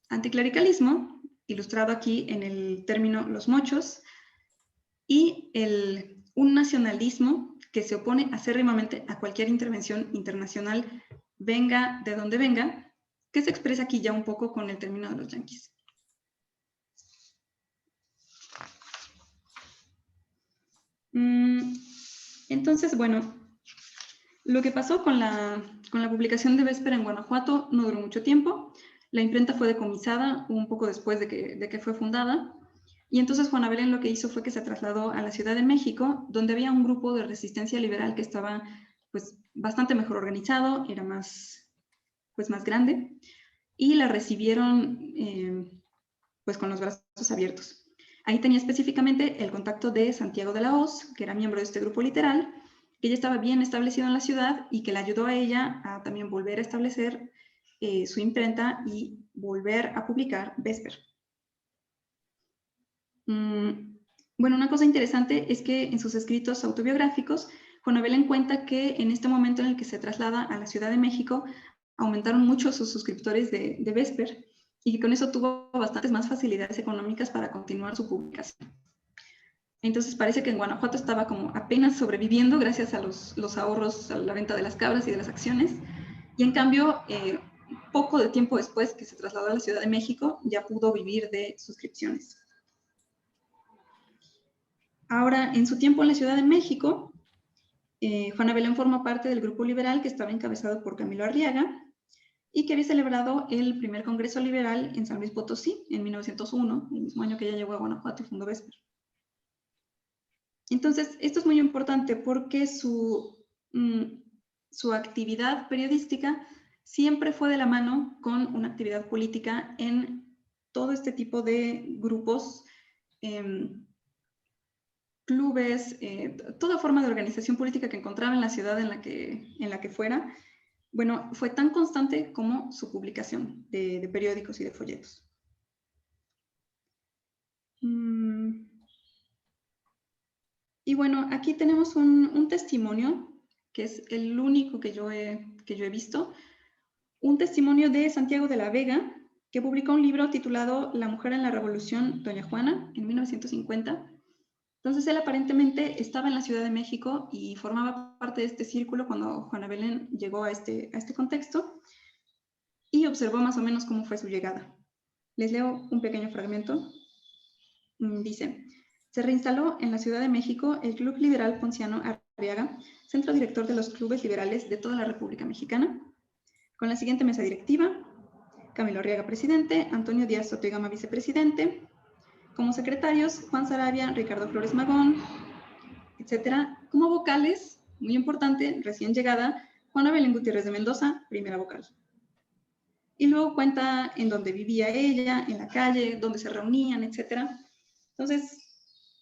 anticlericalismo, ilustrado aquí en el término los mochos, y el un nacionalismo que se opone acérrimamente a cualquier intervención internacional, venga de donde venga, que se expresa aquí ya un poco con el término de los yanquis. Entonces, bueno, lo que pasó con la publicación de Vesper en Guanajuato no duró mucho tiempo. La imprenta fue decomisada un poco después de que fue fundada. Y entonces Juana Belén lo que hizo fue que se trasladó a la Ciudad de México, donde había un grupo de resistencia liberal que estaba pues, bastante mejor organizado, era más grande, y la recibieron pues con los brazos abiertos. Ahí tenía específicamente el contacto de Santiago de la Hoz, que era miembro de este grupo literal, que ya estaba bien establecido en la ciudad y que le ayudó a ella a también volver a establecer su imprenta y volver a publicar Vesper. Bueno, una cosa interesante es que en sus escritos autobiográficos, Juana Belén cuenta que en este momento en el que se traslada a la Ciudad de México, aumentaron mucho sus suscriptores de Vesper y que con eso tuvo bastantes más facilidades económicas para continuar su publicación. Entonces parece que en Guanajuato estaba como apenas sobreviviendo gracias a los ahorros, a la venta de las cabras y de las acciones, y en cambio, poco de tiempo después que se trasladó a la Ciudad de México, ya pudo vivir de suscripciones. Ahora, en su tiempo en la Ciudad de México, Juana Belén formó parte del grupo liberal que estaba encabezado por Camilo Arriaga y que había celebrado el primer Congreso Liberal en San Luis Potosí en 1901, el mismo año que ella llegó a Guanajuato y fundó Vesper. Entonces, esto es muy importante porque su actividad periodística siempre fue de la mano con una actividad política en todo este tipo de grupos, clubes, toda forma de organización política que encontraba en la ciudad en la que fuera. Bueno, fue tan constante como su publicación de periódicos y de folletos. Y bueno, aquí tenemos un testimonio, que es el único que yo he visto, un testimonio de Santiago de la Vega, que publicó un libro titulado La mujer en la revolución, Doña Juana, en 1950. Entonces él aparentemente estaba en la Ciudad de México y formaba parte de este círculo cuando Juana Belén llegó a este contexto y observó más o menos cómo fue su llegada. Les leo un pequeño fragmento. Dice: se reinstaló en la Ciudad de México el Club Liberal Ponciano Arriaga, centro director de los clubes liberales de toda la República Mexicana, con la siguiente mesa directiva: Camilo Arriaga, presidente; Antonio Díaz Soto y Gama, vicepresidente; como secretarios, Juan Sarabia, Ricardo Flores Magón, etc. Como vocales, muy importante, recién llegada, Juana Belén Gutiérrez de Mendoza, primera vocal. Y luego cuenta en dónde vivía ella, en la calle, dónde se reunían, etc. Entonces,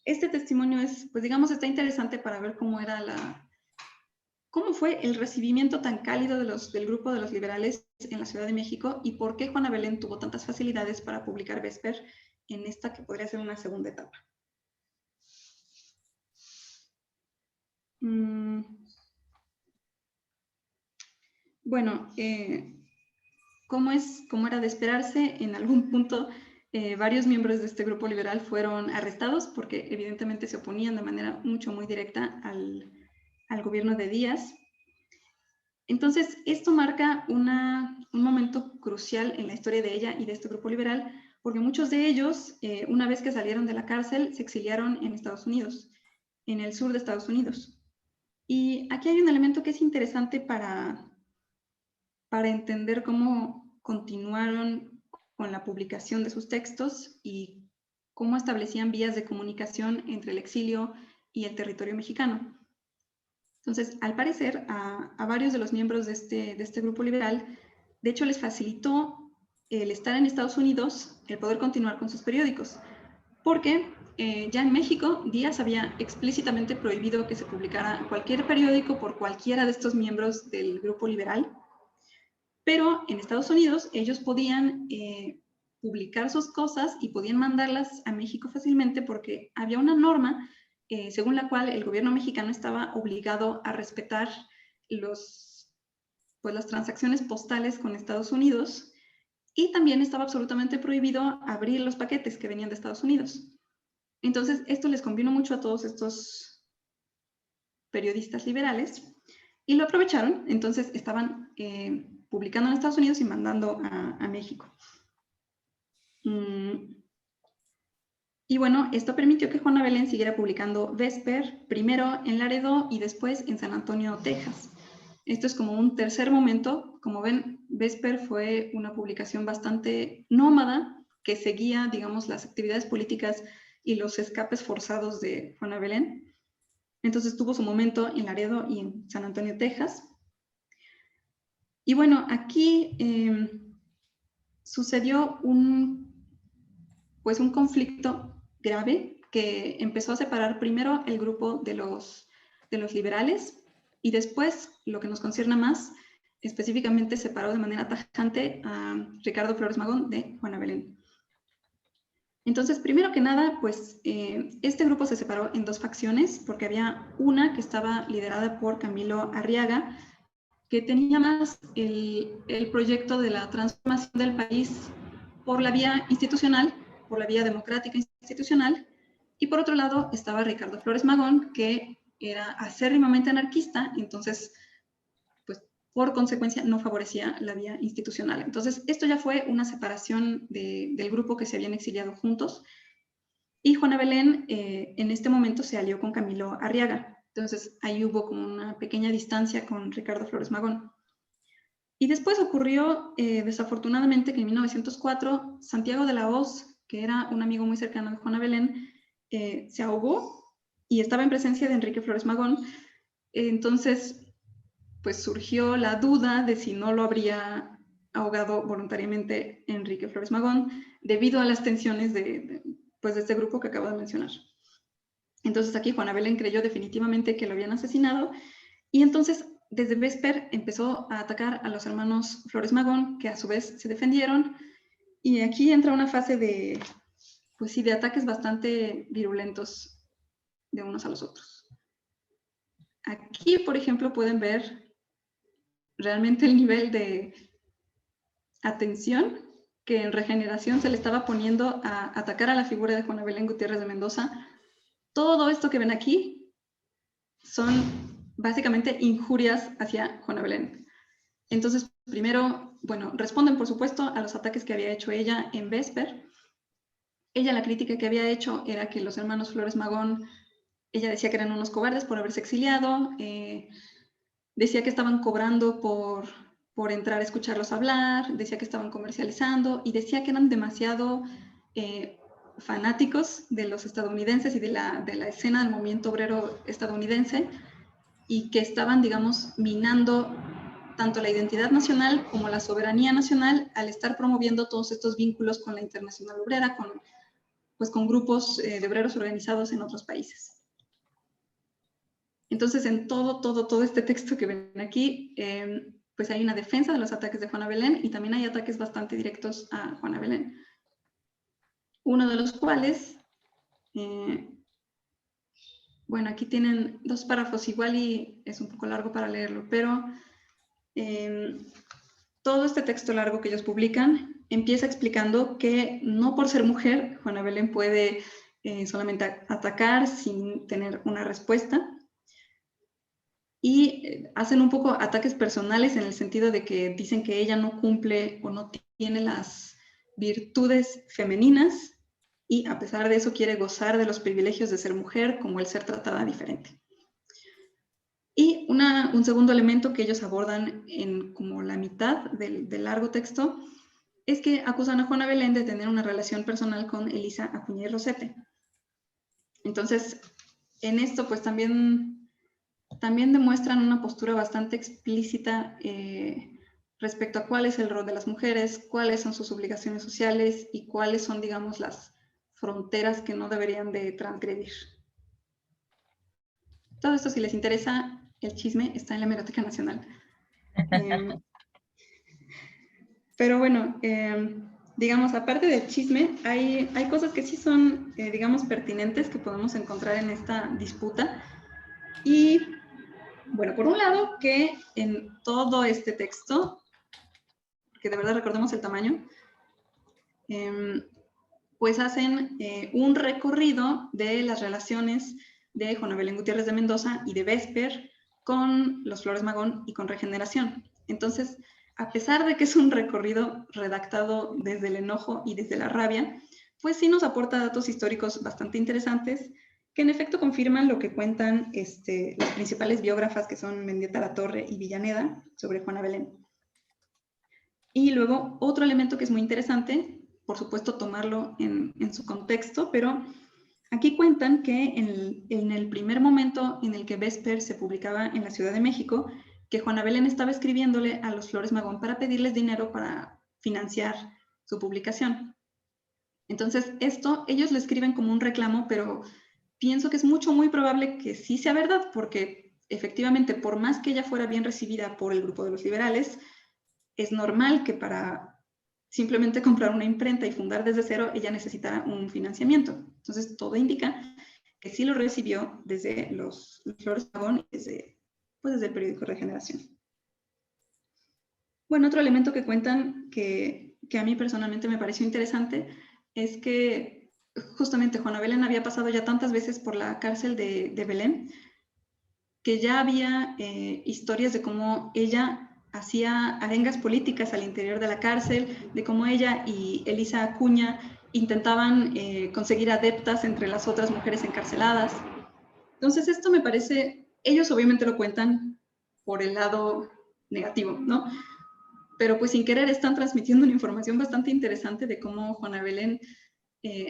este testimonio es, pues digamos, está interesante para ver cómo fue el recibimiento tan cálido del grupo de los liberales en la Ciudad de México y por qué Juana Belén tuvo tantas facilidades para publicar Vesper en esta que podría ser una segunda etapa. Bueno, como era de esperarse, en algún punto varios miembros de este grupo liberal fueron arrestados porque evidentemente se oponían de manera muy directa al gobierno de Díaz. Entonces, esto marca un momento crucial en la historia de ella y de este grupo liberal, porque muchos de ellos, una vez que salieron de la cárcel, se exiliaron en Estados Unidos, en el sur de Estados Unidos. Y aquí hay un elemento que es interesante para entender cómo continuaron con la publicación de sus textos y cómo establecían vías de comunicación entre el exilio y el territorio mexicano. Entonces, al parecer, a varios de los miembros de este grupo liberal, de hecho, les facilitó el estar en Estados Unidos, el poder continuar con sus periódicos, porque ya en México, Díaz había explícitamente prohibido que se publicara cualquier periódico por cualquiera de estos miembros del grupo liberal, pero en Estados Unidos ellos podían publicar sus cosas y podían mandarlas a México fácilmente porque había una norma según la cual el gobierno mexicano estaba obligado a respetar las transacciones postales con Estados Unidos y también estaba absolutamente prohibido abrir los paquetes que venían de Estados Unidos. Entonces, esto les convino mucho a todos estos periodistas liberales y lo aprovecharon. Entonces estaban publicando en Estados Unidos y mandando a México. Y bueno, esto permitió que Juana Belén siguiera publicando Vesper, primero en Laredo y después en San Antonio, Texas. Esto es como un tercer momento. Como ven, Vesper fue una publicación bastante nómada que seguía, digamos, las actividades políticas y los escapes forzados de Juana Belén. Entonces tuvo su momento en Laredo y en San Antonio, Texas. Y bueno, aquí sucedió un conflicto grave que empezó a separar primero el grupo de los liberales y después, lo que nos concierne más, específicamente separó de manera tajante a Ricardo Flores Magón de Juana Belén. Entonces, primero que nada, pues este grupo se separó en dos facciones porque había una que estaba liderada por Camilo Arriaga, que tenía más el proyecto de la transformación del país por la vía institucional, por la vía democrática institucional, y por otro lado estaba Ricardo Flores Magón, que era acérrimamente anarquista, entonces, pues por consecuencia no favorecía la vía institucional. Entonces, esto ya fue una separación del grupo que se habían exiliado juntos, y Juana Belén en este momento se alió con Camilo Arriaga. Entonces, ahí hubo como una pequeña distancia con Ricardo Flores Magón. Y después ocurrió, desafortunadamente, que en 1904, Santiago de la Hoz, que era un amigo muy cercano de Juana Belén, se ahogó y estaba en presencia de Enrique Flores Magón. Entonces, pues surgió la duda de si no lo habría ahogado voluntariamente Enrique Flores Magón, debido a las tensiones de este grupo que acabo de mencionar. Entonces aquí Juana Belén creyó definitivamente que lo habían asesinado, y entonces desde Vesper empezó a atacar a los hermanos Flores Magón, que a su vez se defendieron, y aquí entra una fase de, pues sí, de ataques bastante virulentos de unos a los otros. Aquí, por ejemplo, pueden ver realmente el nivel de atención que en Regeneración se le estaba poniendo a atacar a la figura de Juana Belén Gutiérrez de Mendoza. Todo esto que ven aquí son básicamente injurias hacia Juana Belén. Entonces, primero, bueno, responden por supuesto a los ataques que había hecho ella en Vesper. Ella, la crítica que había hecho era que los hermanos Flores Magón, ella decía que eran unos cobardes por haberse exiliado, decía que estaban cobrando por entrar a escucharlos hablar, decía que estaban comercializando y decía que eran demasiado fanáticos de los estadounidenses y de la escena del movimiento obrero estadounidense, y que estaban, digamos, minando tanto la identidad nacional como la soberanía nacional al estar promoviendo todos estos vínculos con la Internacional Obrera, con grupos de obreros organizados en otros países. Entonces, en todo este texto que ven aquí, pues hay una defensa de los ataques de Juana Belén, y también hay ataques bastante directos a Juana Belén. Uno de los cuales, bueno, aquí tienen dos párrafos igual y es un poco largo para leerlo, pero todo este texto largo que ellos publican empieza explicando que no por ser mujer, Juana Belén puede solamente atacar sin tener una respuesta. Y hacen un poco ataques personales en el sentido de que dicen que ella no cumple o no tiene las virtudes femeninas, y a pesar de eso quiere gozar de los privilegios de ser mujer, como el ser tratada diferente. Y un segundo elemento que ellos abordan en como la mitad del largo texto es que acusan a Juana Belén de tener una relación personal con Elisa Acuña y Rosete. Entonces, en esto pues también demuestran una postura bastante explícita respecto a cuál es el rol de las mujeres, cuáles son sus obligaciones sociales y cuáles son, digamos, las fronteras que no deberían de transgredir. Todo esto, si les interesa el chisme, está en la Hemeroteca Nacional. Pero bueno, digamos, aparte del chisme, hay cosas que sí son, digamos, pertinentes que podemos encontrar en esta disputa. Y bueno, por un lado, que en todo este texto, que de verdad recordemos el tamaño, pues hacen un recorrido de las relaciones de Juana Belén Gutiérrez de Mendoza y de Vesper con los Flores Magón y con Regeneración. Entonces, a pesar de que es un recorrido redactado desde el enojo y desde la rabia, pues sí nos aporta datos históricos bastante interesantes que en efecto confirman lo que cuentan las principales biógrafas, que son Mendieta Latorre y Villaneda, sobre Juana Belén. Y luego otro elemento que es muy interesante, por supuesto tomarlo en su contexto, pero aquí cuentan que en el primer momento en el que Vesper se publicaba en la Ciudad de México, que Juana Belén estaba escribiéndole a los Flores Magón para pedirles dinero para financiar su publicación. Entonces, esto ellos lo escriben como un reclamo, pero pienso que es muy probable que sí sea verdad, porque efectivamente, por más que ella fuera bien recibida por el grupo de los liberales, es normal que para simplemente comprar una imprenta y fundar desde cero, ella necesitara un financiamiento. Entonces, todo indica que sí lo recibió desde los Flores Magón y desde el periódico Regeneración. Bueno, otro elemento que cuentan que a mí personalmente me pareció interesante es que justamente Juana Belén había pasado ya tantas veces por la cárcel de Belén que ya había historias de cómo ella hacía arengas políticas al interior de la cárcel, de cómo ella y Elisa Acuña intentaban conseguir adeptas entre las otras mujeres encarceladas. Entonces esto me parece, ellos obviamente lo cuentan por el lado negativo, ¿no? Pero pues sin querer están transmitiendo una información bastante interesante de cómo Juana Belén,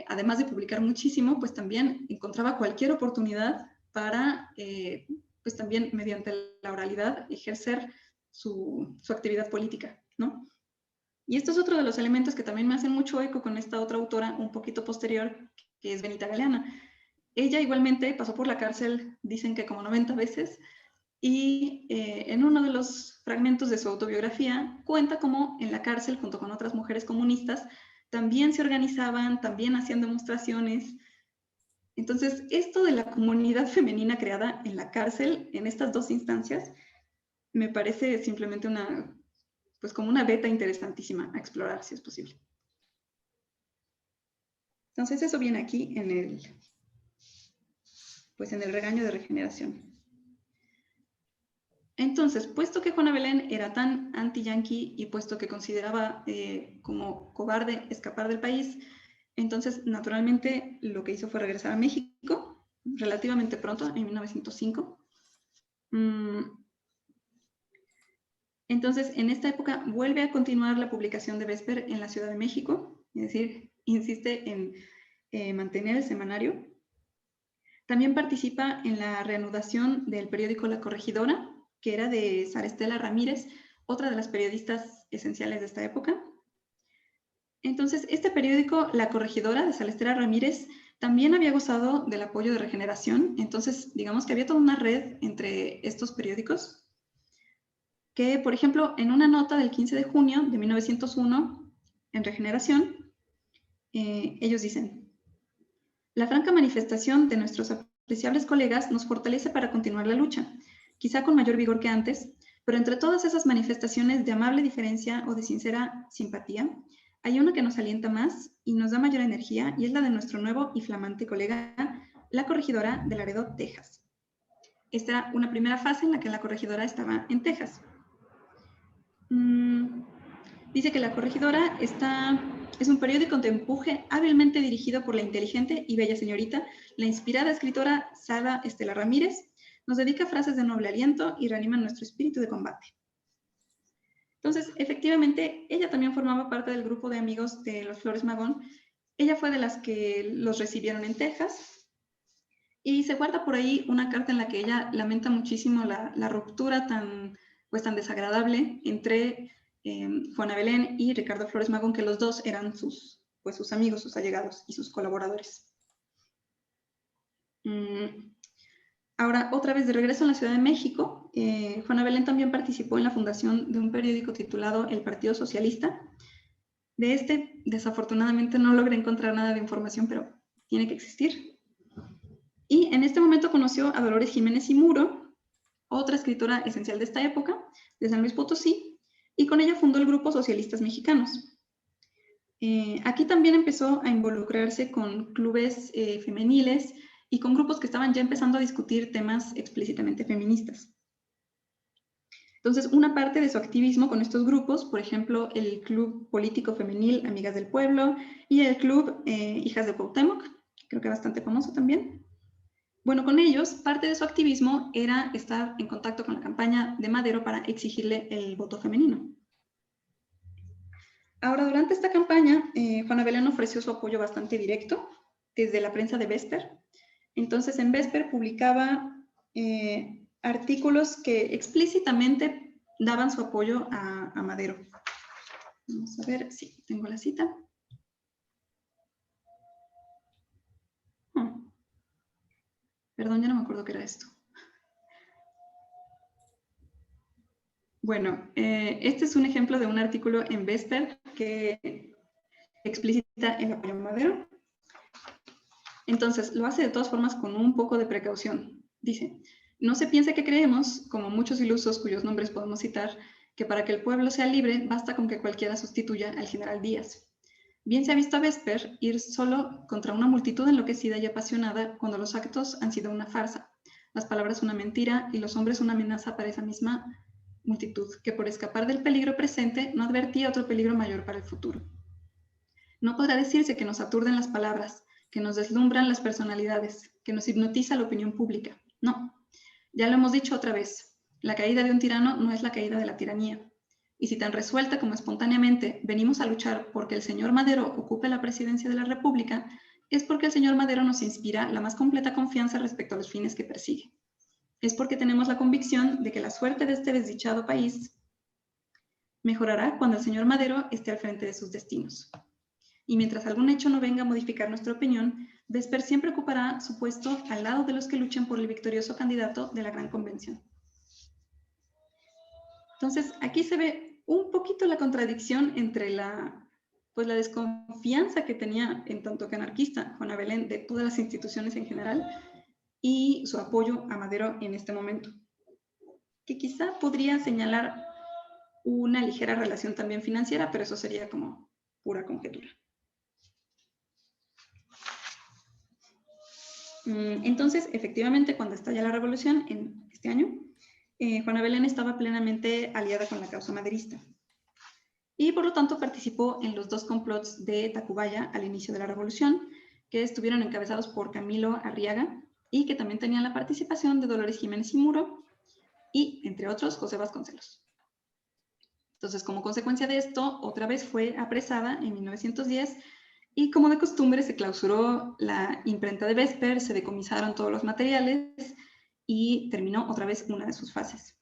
además de publicar muchísimo, pues también encontraba cualquier oportunidad para, pues también mediante la oralidad, ejercer su actividad política, ¿no? Y esto es otro de los elementos que también me hacen mucho eco con esta otra autora un poquito posterior, que es Benita Galeana. Ella igualmente pasó por la cárcel, dicen que como 90 veces, y en uno de los fragmentos de su autobiografía cuenta cómo en la cárcel, junto con otras mujeres comunistas, también se organizaban, también hacían demostraciones. Entonces, esto de la comunidad femenina creada en la cárcel, en estas dos instancias, me parece simplemente pues como una beta interesantísima a explorar, si es posible. Entonces, eso viene aquí en el regaño de Regeneración. Entonces, puesto que Juana Belén era tan anti-yanqui y puesto que consideraba como cobarde escapar del país, entonces, naturalmente, lo que hizo fue regresar a México relativamente pronto, en 1905. Entonces, en esta época vuelve a continuar la publicación de Vesper en la Ciudad de México, es decir, insiste en mantener el semanario. También participa en la reanudación del periódico La Corregidora, que era de Sara Estela Ramírez, otra de las periodistas esenciales de esta época. Entonces, este periódico, La Corregidora, de Sara Estela Ramírez, también había gozado del apoyo de Regeneración. Entonces, digamos que había toda una red entre estos periódicos, que, por ejemplo, en una nota del 15 de junio de 1901, en Regeneración, ellos dicen: la franca manifestación de nuestros apreciables colegas nos fortalece para continuar la lucha, quizá con mayor vigor que antes, pero entre todas esas manifestaciones de amable diferencia o de sincera simpatía, hay una que nos alienta más y nos da mayor energía, y es la de nuestro nuevo y flamante colega, la corregidora de Laredo, Texas. Esta era una primera fase en la que la corregidora estaba en Texas. Dice que La Corregidora es un periódico de empuje hábilmente dirigido por la inteligente y bella señorita, la inspirada escritora Sara Estela Ramírez. Nos dedica frases de noble aliento y reanima nuestro espíritu de combate. Entonces, efectivamente, ella también formaba parte del grupo de amigos de los Flores Magón. Ella fue de las que los recibieron en Texas. Y se guarda por ahí una carta en la que ella lamenta muchísimo la ruptura tan desagradable entre Juana Belén y Ricardo Flores Magón, que los dos eran sus amigos, sus allegados y sus colaboradores. Ahora, otra vez de regreso en la Ciudad de México, Juana Belén también participó en la fundación de un periódico titulado El Partido Socialista. De este, desafortunadamente, no logré encontrar nada de información, pero tiene que existir. Y en este momento conoció a Dolores Jiménez y Muro, otra escritora esencial de esta época, de San Luis Potosí, y con ella fundó el Grupo Socialistas Mexicanos. Aquí también empezó a involucrarse con clubes femeniles y con grupos que estaban ya empezando a discutir temas explícitamente feministas. Entonces, una parte de su activismo con estos grupos, por ejemplo, el Club Político Femenil Amigas del Pueblo y el Club Hijas de Cuauhtémoc, creo que bastante famoso también. Bueno, con ellos, parte de su activismo era estar en contacto con la campaña de Madero para exigirle el voto femenino. Ahora, durante esta campaña, Juana Belén ofreció su apoyo bastante directo desde la prensa de Vesper. Entonces, en Vesper publicaba artículos que explícitamente daban su apoyo a Madero. Vamos a ver si tengo la cita. Perdón, ya no me acuerdo qué era esto. Bueno, este es un ejemplo de un artículo en Vesper que explicita el apoyo a Madero. Entonces, lo hace de todas formas con un poco de precaución. Dice, no se piense que creemos, como muchos ilusos cuyos nombres podemos citar, que para que el pueblo sea libre basta con que cualquiera sustituya al general Díaz. Bien se ha visto a Vesper ir solo contra una multitud enloquecida y apasionada cuando los actos han sido una farsa, las palabras una mentira y los hombres una amenaza para esa misma multitud, que por escapar del peligro presente no advertía otro peligro mayor para el futuro. No podrá decirse que nos aturden las palabras, que nos deslumbran las personalidades, que nos hipnotiza la opinión pública. No, ya lo hemos dicho otra vez, la caída de un tirano no es la caída de la tiranía. Y si tan resuelta como espontáneamente venimos a luchar porque el señor Madero ocupe la presidencia de la República, es porque el señor Madero nos inspira la más completa confianza respecto a los fines que persigue. Es porque tenemos la convicción de que la suerte de este desdichado país mejorará cuando el señor Madero esté al frente de sus destinos. Y mientras algún hecho no venga a modificar nuestra opinión, Vesper siempre ocupará su puesto al lado de los que luchan por el victorioso candidato de la Gran Convención. Entonces, aquí se ve un poquito la contradicción entre la desconfianza que tenía, en tanto que anarquista, Juana Belén, de todas las instituciones en general, y su apoyo a Madero en este momento, que quizá podría señalar una ligera relación también financiera, pero eso sería como pura conjetura. Entonces, efectivamente, cuando estalla la revolución en este año, Juana Belén estaba plenamente aliada con la causa maderista y por lo tanto participó en los 2 complots de Tacubaya al inicio de la revolución, que estuvieron encabezados por Camilo Arriaga y que también tenían la participación de Dolores Jiménez y Muro y, entre otros, José Vasconcelos. Entonces, como consecuencia de esto, otra vez fue apresada en 1910 y, como de costumbre, se clausuró la imprenta de Vesper, se decomisaron todos los materiales y terminó otra vez una de sus fases.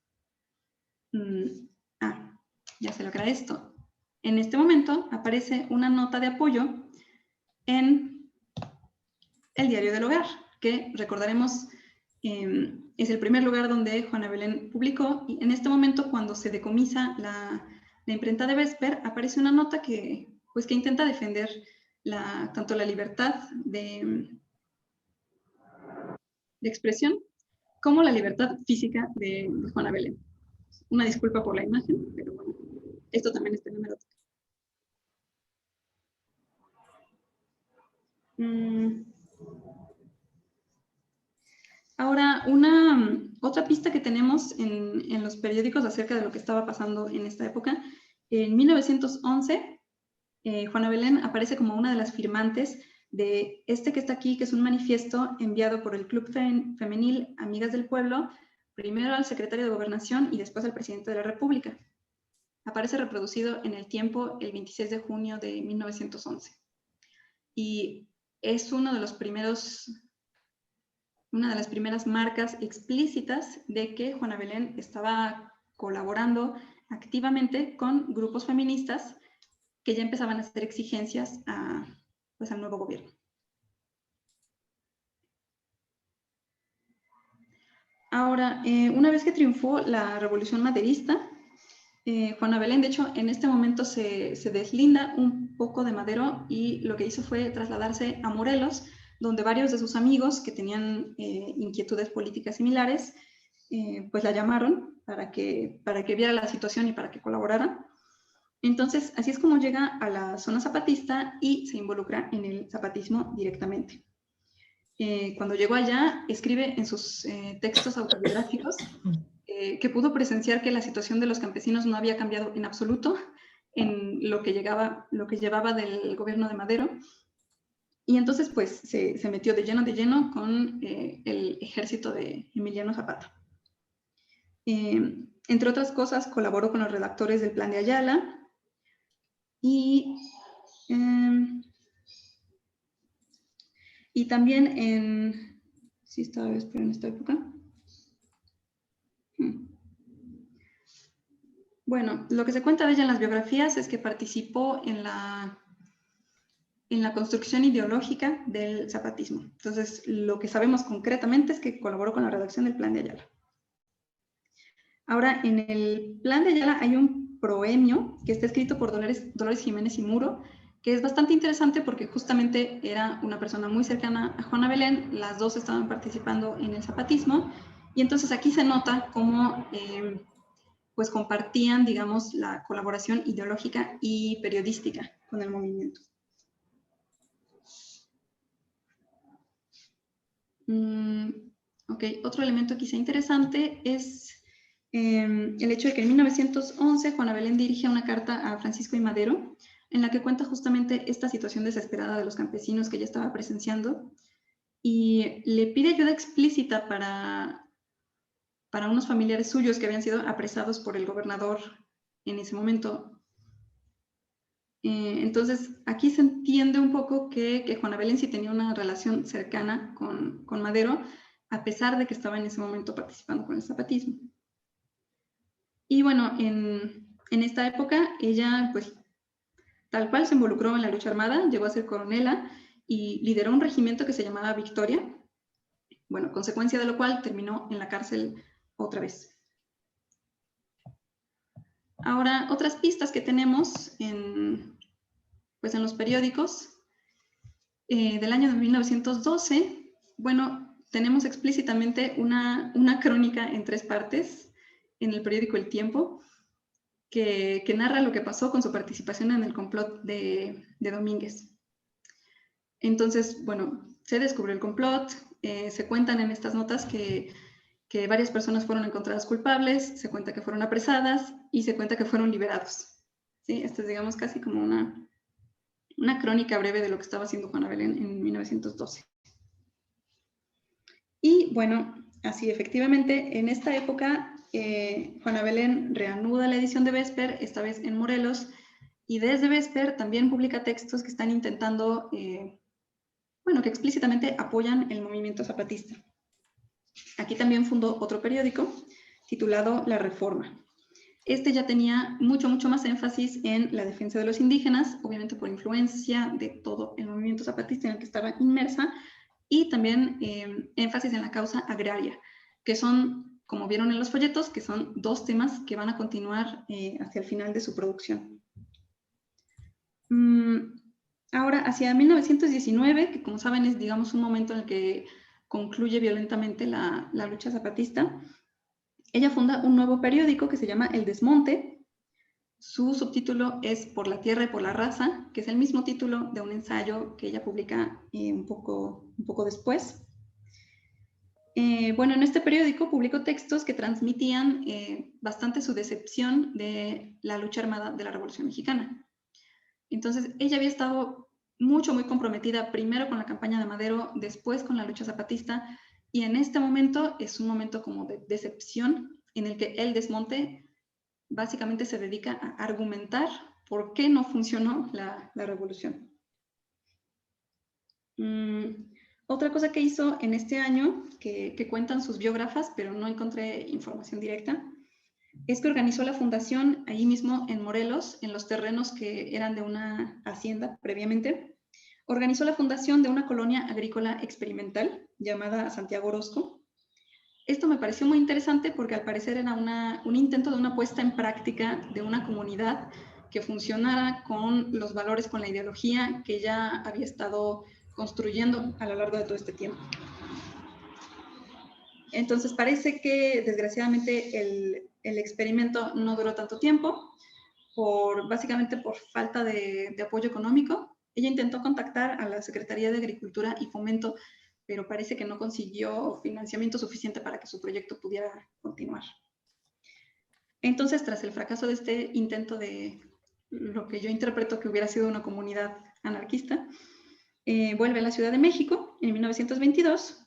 Ya sé lo que era esto. En este momento aparece una nota de apoyo en el Diario del Hogar, que recordaremos es el primer lugar donde Juana Belén publicó, y en este momento, cuando se decomisa la imprenta de Vesper, aparece una nota que intenta defender tanto la libertad de expresión como la libertad física de Juana Belén. Una disculpa por la imagen, pero bueno, esto también está en hemeroteca. Ahora, otra pista que tenemos en los periódicos acerca de lo que estaba pasando en esta época, en 1911, Juana Belén aparece como una de las firmantes de este que está aquí, que es un manifiesto enviado por el Club Femenil Amigas del Pueblo, primero al secretario de Gobernación y después al presidente de la República. Aparece reproducido en El Tiempo el 26 de junio de 1911. Y es una de las primeras marcas explícitas de que Juana Belén estaba colaborando activamente con grupos feministas que ya empezaban a hacer exigencias al nuevo gobierno. Ahora, una vez que triunfó la revolución maderista, Juana Belén, de hecho, en este momento se deslinda un poco de Madero y lo que hizo fue trasladarse a Morelos, donde varios de sus amigos que tenían inquietudes políticas similares, la llamaron para que viera la situación y para que colaborara. Entonces, así es como llega a la zona zapatista y se involucra en el zapatismo directamente. cuando llegó allá, escribe en sus textos autobiográficos que pudo presenciar que la situación de los campesinos no había cambiado en absoluto en lo que llevaba del gobierno de Madero. Y entonces, pues, se metió de lleno con el ejército de Emiliano Zapata. Entre otras cosas, colaboró con los redactores del Plan de Ayala y también en... Sí, estaba en esta época. Bueno, lo que se cuenta de ella en las biografías es que participó en la construcción ideológica del zapatismo. Entonces, lo que sabemos concretamente es que colaboró con la redacción del Plan de Ayala. Ahora, en el Plan de Ayala hay un proemio que está escrito por Dolores Jiménez y Muro, que es bastante interesante porque justamente era una persona muy cercana a Juana Belén, las dos estaban participando en el zapatismo, y entonces aquí se nota cómo pues compartían, digamos, la colaboración ideológica y periodística con el movimiento. Ok, otro elemento quizá interesante es el hecho de que en 1911 Juana Belén dirige una carta a Francisco I. Madero en la que cuenta justamente esta situación desesperada de los campesinos que ella estaba presenciando y le pide ayuda explícita para unos familiares suyos que habían sido apresados por el gobernador en ese momento. Entonces, aquí se entiende un poco que Juana Belén sí tenía una relación cercana con Madero, a pesar de que estaba en ese momento participando con el zapatismo. Y bueno, en esta época, ella, pues, tal cual se involucró en la lucha armada, llegó a ser coronela y lideró un regimiento que se llamaba Victoria. Bueno, consecuencia de lo cual terminó en la cárcel otra vez. Ahora, otras pistas que tenemos en los periódicos del año de 1912, bueno, tenemos explícitamente una crónica en 3 partes en el periódico El Tiempo que narra lo que pasó con su participación en el complot de Domínguez. Entonces, bueno, se descubrió el complot, se cuentan en estas notas que varias personas fueron encontradas culpables, se cuenta que fueron apresadas y se cuenta que fueron liberados. ¿Sí? Esto es, digamos, casi como una crónica breve de lo que estaba haciendo Juana Belén en 1912. Y bueno, así efectivamente, en esta época, Juana Belén reanuda la edición de Vesper, esta vez en Morelos, y desde Vesper también publica textos que están intentando, que explícitamente apoyan el movimiento zapatista. Aquí también fundó otro periódico titulado La Reforma. Este ya tenía mucho más énfasis en la defensa de los indígenas, obviamente por influencia de todo el movimiento zapatista en el que estaba inmersa, y también énfasis en la causa agraria, que son, como vieron en los folletos, que son 2 temas que van a continuar hacia el final de su producción. Ahora, hacia 1919, que como saben es, digamos, un momento en el que concluye violentamente la lucha zapatista, ella funda un nuevo periódico que se llama El Desmonte. Su subtítulo es Por la tierra y por la raza, que es el mismo título de un ensayo que ella publica un poco después. Bueno, en este periódico publicó textos que transmitían bastante su decepción de la lucha armada de la Revolución Mexicana. Entonces, ella había estado muy comprometida primero con la campaña de Madero, después con la lucha zapatista, y en este momento es un momento como de decepción en el que El Desmonte básicamente se dedica a argumentar por qué no funcionó la revolución. Otra cosa que hizo en este año, que cuentan sus biógrafas, pero no encontré información directa, es que organizó la fundación ahí mismo en Morelos, en los terrenos que eran de una hacienda previamente. Organizó la fundación de una colonia agrícola experimental llamada Santiago Orozco. Esto me pareció muy interesante porque al parecer era un intento de una puesta en práctica de una comunidad que funcionara con los valores, con la ideología que ya había estado construyendo a lo largo de todo este tiempo. Entonces parece que desgraciadamente el experimento no duró tanto tiempo, básicamente por falta de apoyo económico. Ella intentó contactar a la Secretaría de Agricultura y Fomento pero parece que no consiguió financiamiento suficiente para que su proyecto pudiera continuar. Entonces, tras el fracaso de este intento de lo que yo interpreto que hubiera sido una comunidad anarquista, vuelve a la Ciudad de México en 1922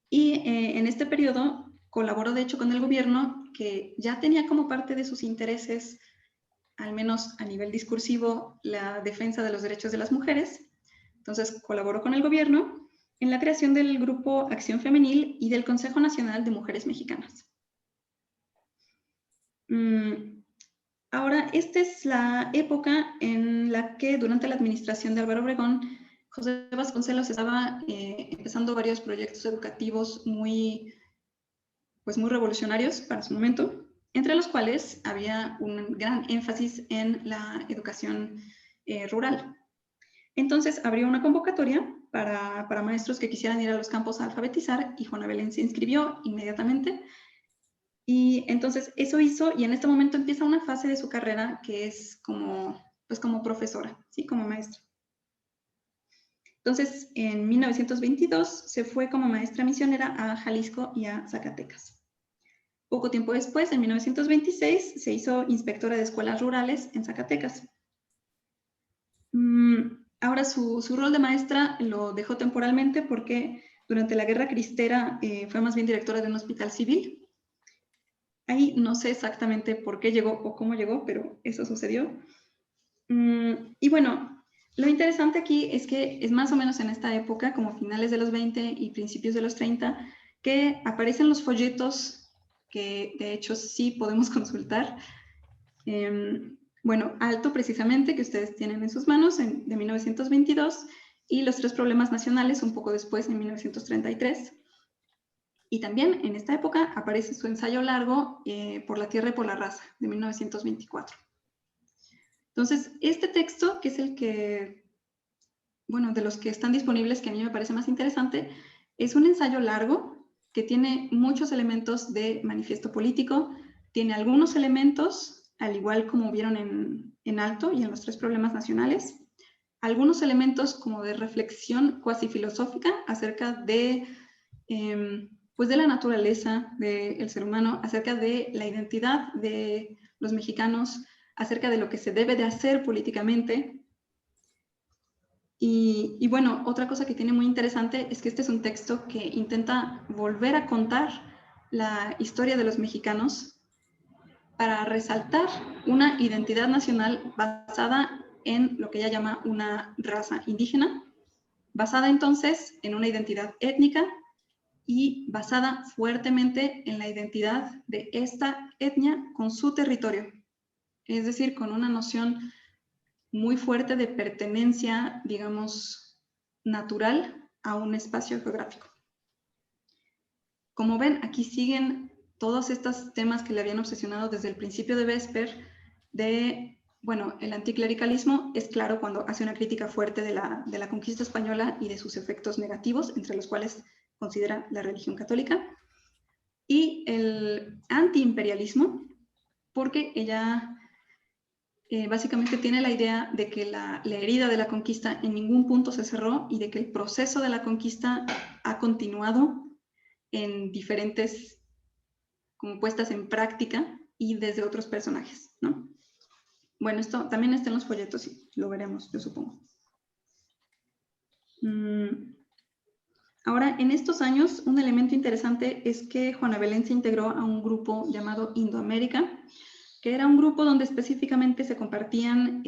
y en este periodo colaboró de hecho con el gobierno, que ya tenía como parte de sus intereses, al menos a nivel discursivo, la defensa de los derechos de las mujeres. Entonces colaboró con el gobierno en la creación del Grupo Acción Femenil y del Consejo Nacional de Mujeres Mexicanas. Ahora, esta es la época en la que durante la administración de Álvaro Obregón, José Vasconcelos estaba empezando varios proyectos educativos muy revolucionarios para su momento, entre los cuales había un gran énfasis en la educación rural. Entonces abrió una convocatoria para maestros que quisieran ir a los campos a alfabetizar, y Juana Belén se inscribió inmediatamente. Y entonces eso hizo, y en este momento empieza una fase de su carrera que es como profesora, ¿sí? Como maestra. Entonces, en 1922 se fue como maestra misionera a Jalisco y a Zacatecas. Poco tiempo después, en 1926, se hizo inspectora de escuelas rurales en Zacatecas. Ahora su rol de maestra lo dejó temporalmente porque durante la Guerra Cristera fue más bien directora de un hospital civil. Ahí no sé exactamente por qué llegó o cómo llegó, pero eso sucedió. Y bueno, lo interesante aquí es que es más o menos en esta época, como finales de los 20 y principios de los 30, que aparecen los folletos que de hecho sí podemos consultar. Bueno, Alto precisamente, que ustedes tienen en sus manos, de 1922, y Los tres problemas nacionales, un poco después, en 1933. Y también en esta época aparece su ensayo largo, Por la tierra y por la raza, de 1924. Entonces, este texto, que es el que, bueno, de los que están disponibles, que a mí me parece más interesante, es un ensayo largo que tiene muchos elementos de manifiesto político, tiene algunos elementos, al igual como vieron en Alto y en Los tres problemas nacionales, algunos elementos como de reflexión cuasi filosófica acerca de pues de la naturaleza del ser humano, acerca de la identidad de los mexicanos, acerca de lo que se debe de hacer políticamente. Y bueno, otra cosa que tiene muy interesante es que este es un texto que intenta volver a contar la historia de los mexicanos para resaltar una identidad nacional basada en lo que ella llama una raza indígena, basada entonces en una identidad étnica y basada fuertemente en la identidad de esta etnia con su territorio, es decir, con una noción muy fuerte de pertenencia, digamos, natural a un espacio geográfico. Como ven, aquí siguen todos estos temas que le habían obsesionado desde el principio de Vesper, de, bueno, el anticlericalismo es claro cuando hace una crítica fuerte de la conquista española y de sus efectos negativos, entre los cuales considera la religión católica, y el antiimperialismo, porque ella básicamente tiene la idea de que la herida de la conquista en ningún punto se cerró y de que el proceso de la conquista ha continuado en diferentes, como puestas en práctica y desde otros personajes, ¿no? Bueno, esto también está en los folletos y lo veremos, yo supongo. Ahora, en estos años, un elemento interesante es que Juana Belén se integró a un grupo llamado Indoamérica, que era un grupo donde específicamente se compartían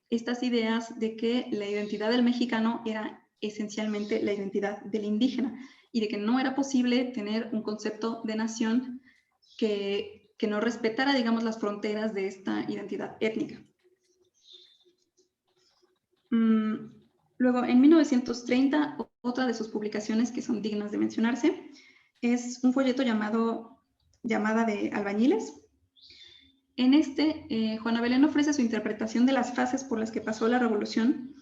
estas ideas de que la identidad del mexicano era esencialmente la identidad del indígena y de que no era posible tener un concepto de nación que no respetara, digamos, las fronteras de esta identidad étnica. Luego, en 1930, otra de sus publicaciones que son dignas de mencionarse es un folleto llamada de Albañiles. En este, Juana Belén ofrece su interpretación de las fases por las que pasó la revolución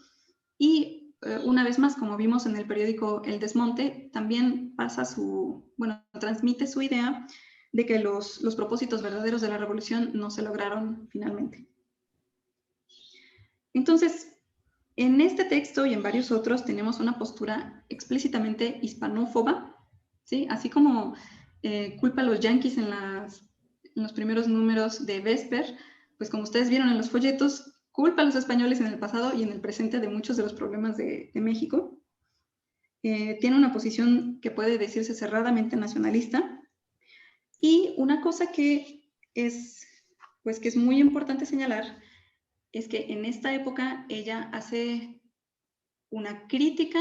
y, una vez más, como vimos en el periódico El Desmonte, también transmite su idea de que los propósitos verdaderos de la revolución no se lograron finalmente. Entonces, En este texto y en varios otros tenemos una postura explícitamente hispanófoba, ¿sí? Así como culpa a los yanquis en los primeros números de Vesper, pues como ustedes vieron en los folletos, culpa a los españoles en el pasado y en el presente de muchos de los problemas de México. Tiene una posición que puede decirse cerradamente nacionalista. Y una cosa que es muy importante señalar es que en esta época ella hace una crítica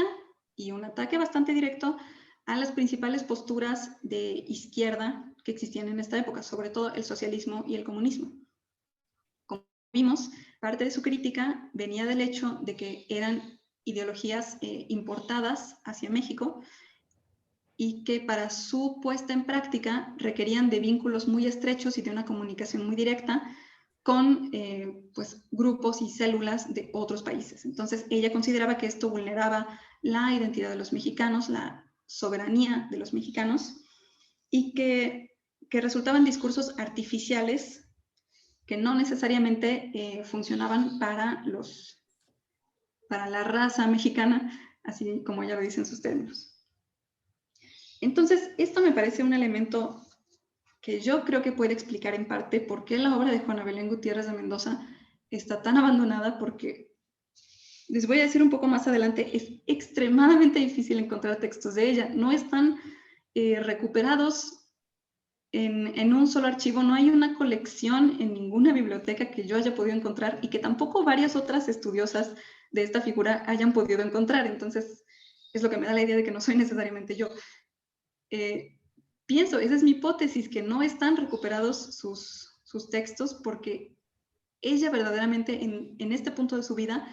y un ataque bastante directo a las principales posturas de izquierda que existían en esta época, sobre todo el socialismo y el comunismo. Como vimos, parte de su crítica venía del hecho de que eran ideologías importadas hacia México y que para su puesta en práctica requerían de vínculos muy estrechos y de una comunicación muy directa con pues, grupos y células de otros países. Entonces, ella consideraba que esto vulneraba la identidad de los mexicanos, la soberanía de los mexicanos, y que resultaban discursos artificiales que no necesariamente funcionaban para la raza mexicana, así como ella lo dice en sus términos. Entonces, esto me parece un elemento que yo creo que puede explicar en parte por qué la obra de Juana Belén Gutiérrez de Mendoza está tan abandonada, porque les voy a decir un poco más adelante, es extremadamente difícil encontrar textos de ella. No están recuperados en un solo archivo, no hay una colección en ninguna biblioteca que yo haya podido encontrar y que tampoco varias otras estudiosas de esta figura hayan podido encontrar. Entonces, es lo que me da la idea de que no soy necesariamente yo. Pienso, esa es mi hipótesis, que no están recuperados sus textos porque ella verdaderamente en este punto de su vida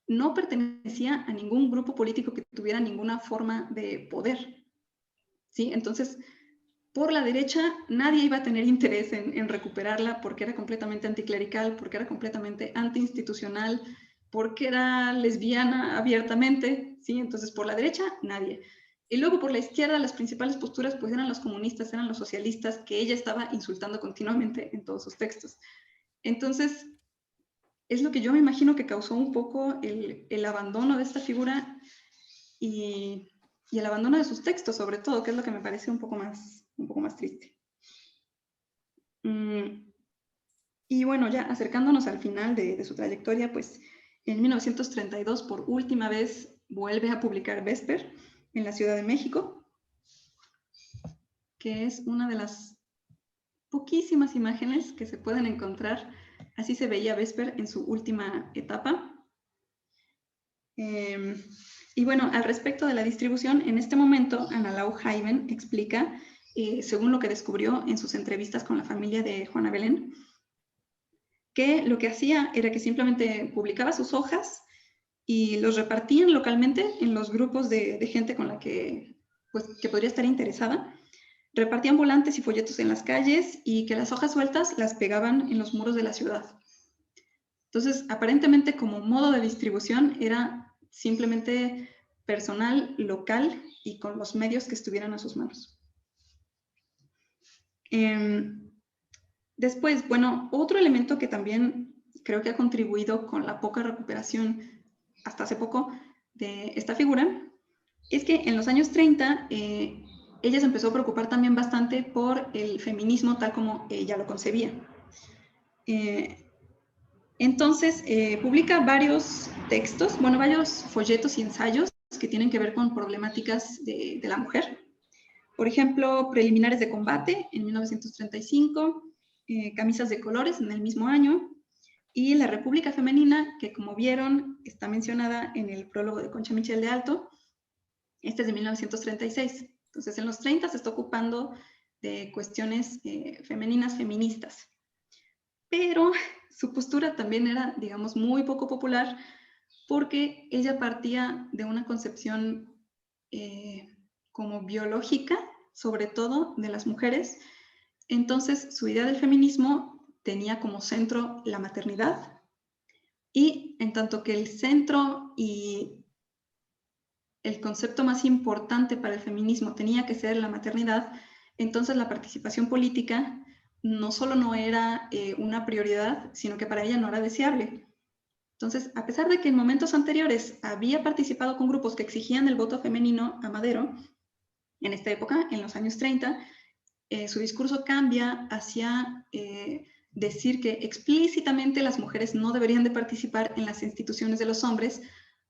no pertenecía a ningún grupo político que tuviera ninguna forma de poder, ¿sí? Entonces, por la derecha nadie iba a tener interés en recuperarla porque era completamente anticlerical, porque era completamente antiinstitucional, porque era lesbiana abiertamente, ¿sí? Entonces, por la derecha, nadie. Y luego por la izquierda, las principales posturas pues eran los comunistas, eran los socialistas, que ella estaba insultando continuamente en todos sus textos. Entonces, es lo que yo me imagino que causó un poco el abandono de esta figura y el abandono de sus textos, sobre todo, que es lo que me parece un poco más triste. Y bueno, ya acercándonos al final de su trayectoria, pues en 1932 por última vez vuelve a publicar Vesper en la Ciudad de México, que es una de las poquísimas imágenes que se pueden encontrar. Así se veía Vesper en su última etapa. Y bueno, al respecto de la distribución, en este momento Ana Lau Jaiven explica, según lo que descubrió en sus entrevistas con la familia de Juana Belén, que lo que hacía era que simplemente publicaba sus hojas y los repartían localmente en los grupos de gente con la que podría estar interesada. Repartían volantes y folletos en las calles y que las hojas sueltas las pegaban en los muros de la ciudad. Entonces, aparentemente como modo de distribución era simplemente personal, local y con los medios que estuvieran a sus manos. Después, bueno, otro elemento que también creo que ha contribuido con la poca recuperación hasta hace poco de esta figura es que en los años 30 ella se empezó a preocupar también bastante por el feminismo tal como ella lo concebía. Entonces, publica varios textos, bueno, varios folletos y ensayos que tienen que ver con problemáticas de la mujer. Por ejemplo, Preliminares de combate en 1935, Camisas de colores en el mismo año, y La República Femenina, que como vieron está mencionada en el prólogo de Concha Michel de Alto. Este es de 1936. Entonces, en los 30 se está ocupando de cuestiones femeninas, feministas. Pero su postura también era, digamos, muy poco popular porque ella partía de una concepción como biológica, sobre todo de las mujeres. Entonces, su idea del feminismo tenía como centro la maternidad y en tanto que el centro y el concepto más importante para el feminismo tenía que ser la maternidad, entonces la participación política no solo no era una prioridad, sino que para ella no era deseable. Entonces, a pesar de que en momentos anteriores había participado con grupos que exigían el voto femenino a Madero, en esta época, en los años 30, su discurso cambia hacia decir que explícitamente las mujeres no deberían de participar en las instituciones de los hombres,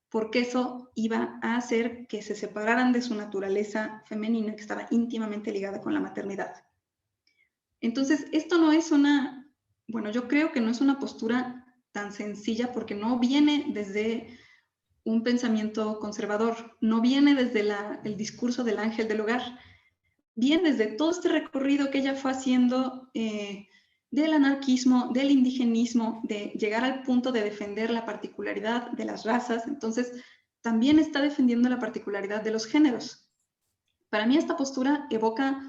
porque eso iba a hacer que se separaran de su naturaleza femenina, que estaba íntimamente ligada con la maternidad. Entonces, esto no es bueno, yo creo que no es una postura tan sencilla porque no viene desde un pensamiento conservador, no viene desde el discurso del ángel del hogar, viene desde todo este recorrido que ella fue haciendo del anarquismo, del indigenismo, de llegar al punto de defender la particularidad de las razas. Entonces, también está defendiendo la particularidad de los géneros. Para mí esta postura evoca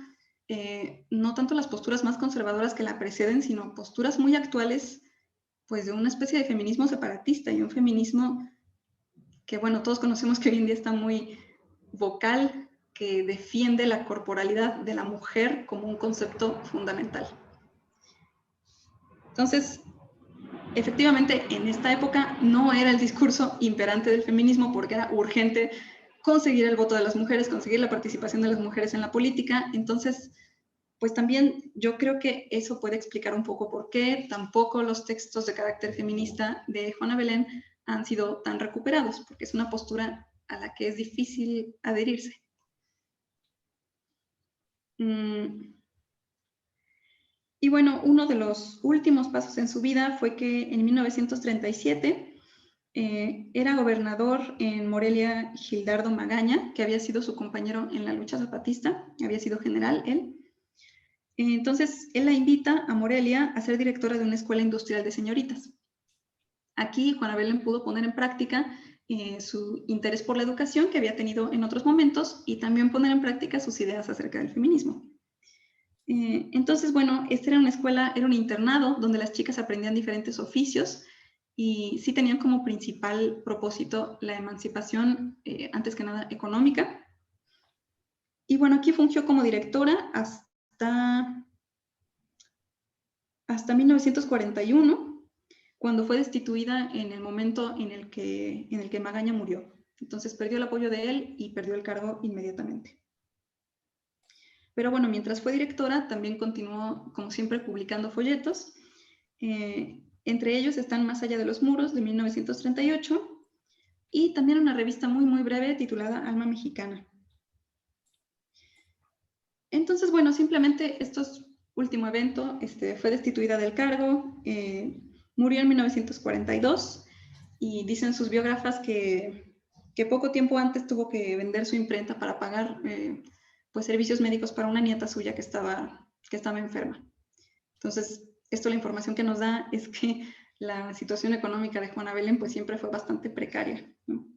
no tanto las posturas más conservadoras que la preceden, sino posturas muy actuales, pues de una especie de feminismo separatista y un feminismo que, bueno, todos conocemos que hoy en día está muy vocal, que defiende la corporalidad de la mujer como un concepto fundamental. Entonces, efectivamente, en esta época no era el discurso imperante del feminismo porque era urgente conseguir el voto de las mujeres, conseguir la participación de las mujeres en la política. Entonces, pues también yo creo que eso puede explicar un poco por qué tampoco los textos de carácter feminista de Juana Belén han sido tan recuperados, porque es una postura a la que es difícil adherirse. Y bueno, uno de los últimos pasos en su vida fue que en 1937 era gobernador en Morelia Gildardo Magaña, que había sido su compañero en la lucha zapatista, había sido general él. Entonces, él la invita a Morelia a ser directora de una escuela industrial de señoritas. Aquí Juana Belén pudo poner en práctica su interés por la educación que había tenido en otros momentos y también poner en práctica sus ideas acerca del feminismo. Entonces, bueno, esta era una escuela, era un internado donde las chicas aprendían diferentes oficios y sí tenían como principal propósito la emancipación, antes que nada económica. Y bueno, aquí fungió como directora hasta 1941, cuando fue destituida en el momento en el que Magaña murió. Entonces perdió el apoyo de él y perdió el cargo inmediatamente. Pero bueno, mientras fue directora, también continuó, como siempre, publicando folletos. Entre ellos están Más allá de los muros, de 1938, y también una revista muy, muy breve titulada Alma Mexicana. Entonces, bueno, simplemente esto es último evento, fue destituida del cargo, murió en 1942, y dicen sus biógrafas que poco tiempo antes tuvo que vender su imprenta para pagar pues servicios médicos para una nieta suya que estaba enferma. Entonces, esto la información que nos da es que la situación económica de Juana Belén pues siempre fue bastante precaria, ¿no?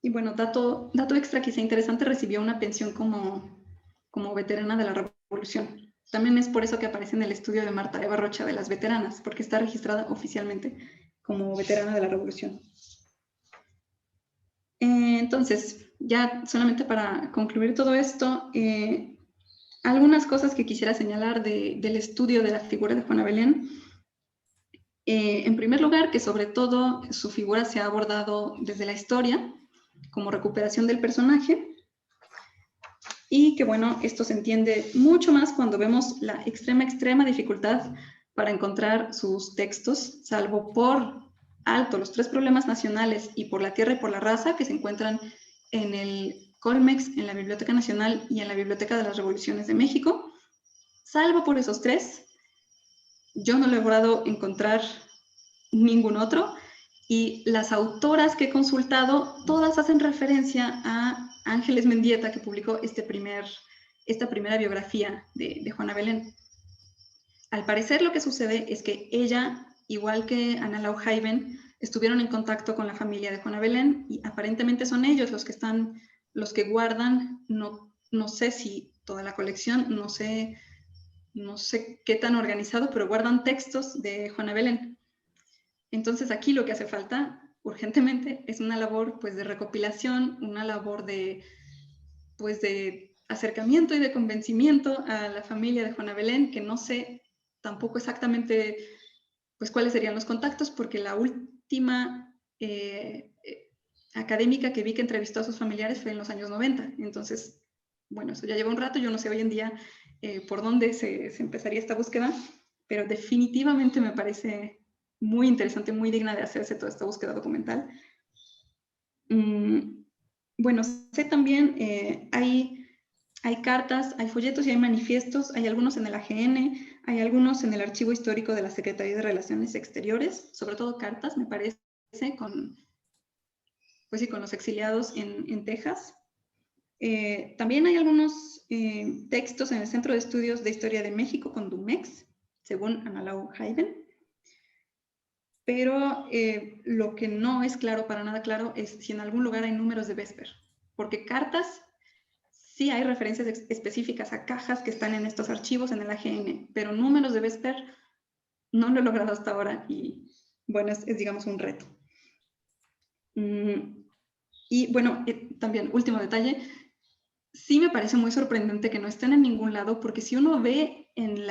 Y bueno, dato extra quizá interesante, recibió una pensión como veterana de la Revolución. También es por eso que aparece en el estudio de Marta Eva Rocha de las veteranas, porque está registrada oficialmente como veterana de la Revolución. Entonces, ya solamente para concluir todo esto, algunas cosas que quisiera señalar del estudio de la figura de Juana Belén. En primer lugar, que sobre todo su figura se ha abordado desde la historia, como recuperación del personaje, y que bueno, esto se entiende mucho más cuando vemos la extrema dificultad para encontrar sus textos, salvo por alto los 3 problemas nacionales y por la tierra y por la raza, que se encuentran en el Colmex, en la Biblioteca Nacional y en la Biblioteca de las Revoluciones de México. Salvo por esos 3, yo no he logrado encontrar ningún otro, y las autoras que he consultado, todas hacen referencia a Ángeles Mendieta, que publicó esta primera biografía de Juana Belén. Al parecer lo que sucede es que ella, igual que Ana Lau Jaiben, estuvieron en contacto con la familia de Juana Belén y aparentemente son ellos los que guardan, no sé si toda la colección, no sé qué tan organizado, pero guardan textos de Juana Belén. Entonces aquí lo que hace falta urgentemente es una labor pues de recopilación, una labor de acercamiento y de convencimiento a la familia de Juana Belén, que no sé tampoco exactamente pues cuáles serían los contactos, porque la última académica que vi que entrevistó a sus familiares fue en los años 90. Entonces, bueno, eso ya lleva un rato. Yo no sé hoy en día por dónde se empezaría esta búsqueda, pero definitivamente me parece muy interesante, muy digna de hacerse toda esta búsqueda documental. Bueno, sé también, hay cartas, hay folletos y hay manifiestos, hay algunos en el AGN, hay algunos en el Archivo Histórico de la Secretaría de Relaciones Exteriores, sobre todo cartas, me parece, con, pues sí, con los exiliados en Texas. También hay algunos textos en el Centro de Estudios de Historia de México con Dumex, según Analao Hayden. Pero lo que no es claro, para nada claro, es si en algún lugar hay números de Vesper. Porque cartas, sí hay referencias específicas a cajas que están en estos archivos en el AGN, pero números de Vesper no lo he logrado hasta ahora y bueno, es digamos un reto. Y bueno, también, último detalle, sí me parece muy sorprendente que no estén en ningún lado, porque si uno ve en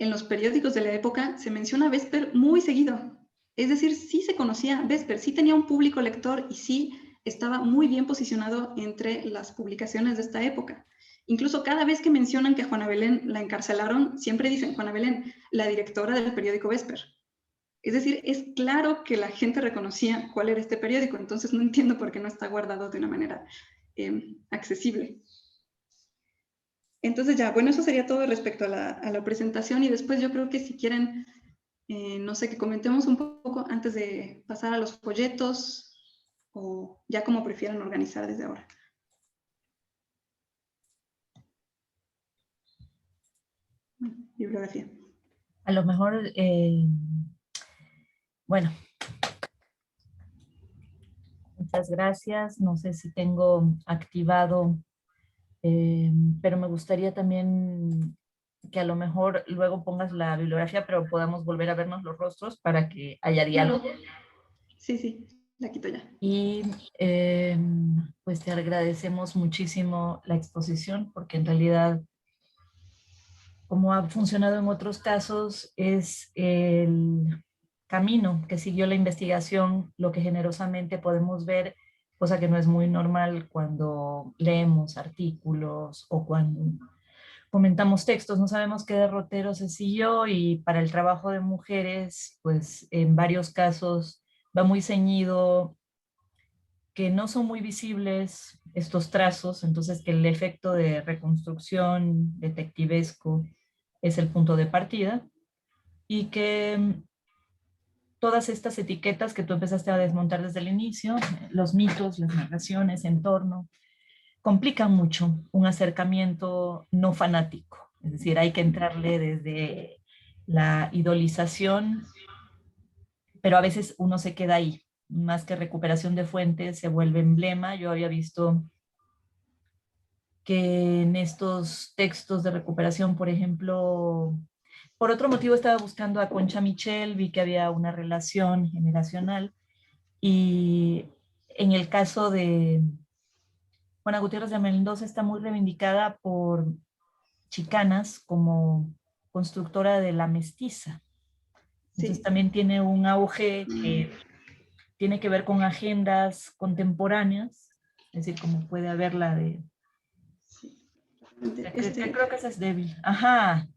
los periódicos de la época, se menciona Vesper muy seguido. Es decir, sí se conocía Vesper, sí tenía un público lector y sí estaba muy bien posicionado entre las publicaciones de esta época. Incluso cada vez que mencionan que a Juana Belén la encarcelaron, siempre dicen Juana Belén, la directora del periódico Vesper. Es decir, es claro que la gente reconocía cuál era este periódico, entonces no entiendo por qué no está guardado de una manera accesible. Entonces ya, bueno, eso sería todo respecto a la presentación y después yo creo que si quieren, no sé, que comentemos un poco antes de pasar a los folletos o ya como prefieran organizar desde ahora. Bibliografía. A lo mejor, bueno, muchas gracias. No sé si tengo activado, pero me gustaría también que a lo mejor luego pongas la bibliografía, pero podamos volver a vernos los rostros para que haya diálogo. Sí, sí, la quito ya. Y pues te agradecemos muchísimo la exposición, porque en realidad, como ha funcionado en otros casos, es el camino que siguió la investigación lo que generosamente podemos ver, cosa que no es muy normal cuando leemos artículos o cuando comentamos textos. No sabemos qué derrotero se siguió, y para el trabajo de mujeres, pues en varios casos va muy ceñido que no son muy visibles estos trazos, entonces que el efecto de reconstrucción detectivesco es el punto de partida, y que todas estas etiquetas que tú empezaste a desmontar desde el inicio, los mitos, las narraciones en torno, complican mucho un acercamiento no fanático. Es decir, hay que entrarle desde la idolización, pero a veces uno se queda ahí. Más que recuperación de fuentes, se vuelve emblema. Yo había visto que en estos textos de recuperación, por ejemplo, por otro motivo estaba buscando a Concha Michel, vi que había una relación generacional, y en el caso de Juana Gutiérrez de Mendoza está muy reivindicada por chicanas como constructora de la mestiza. Entonces Sí. también tiene un auge que tiene que ver con agendas contemporáneas, es decir, como puede haber la de... creo que esa es débil. Ajá,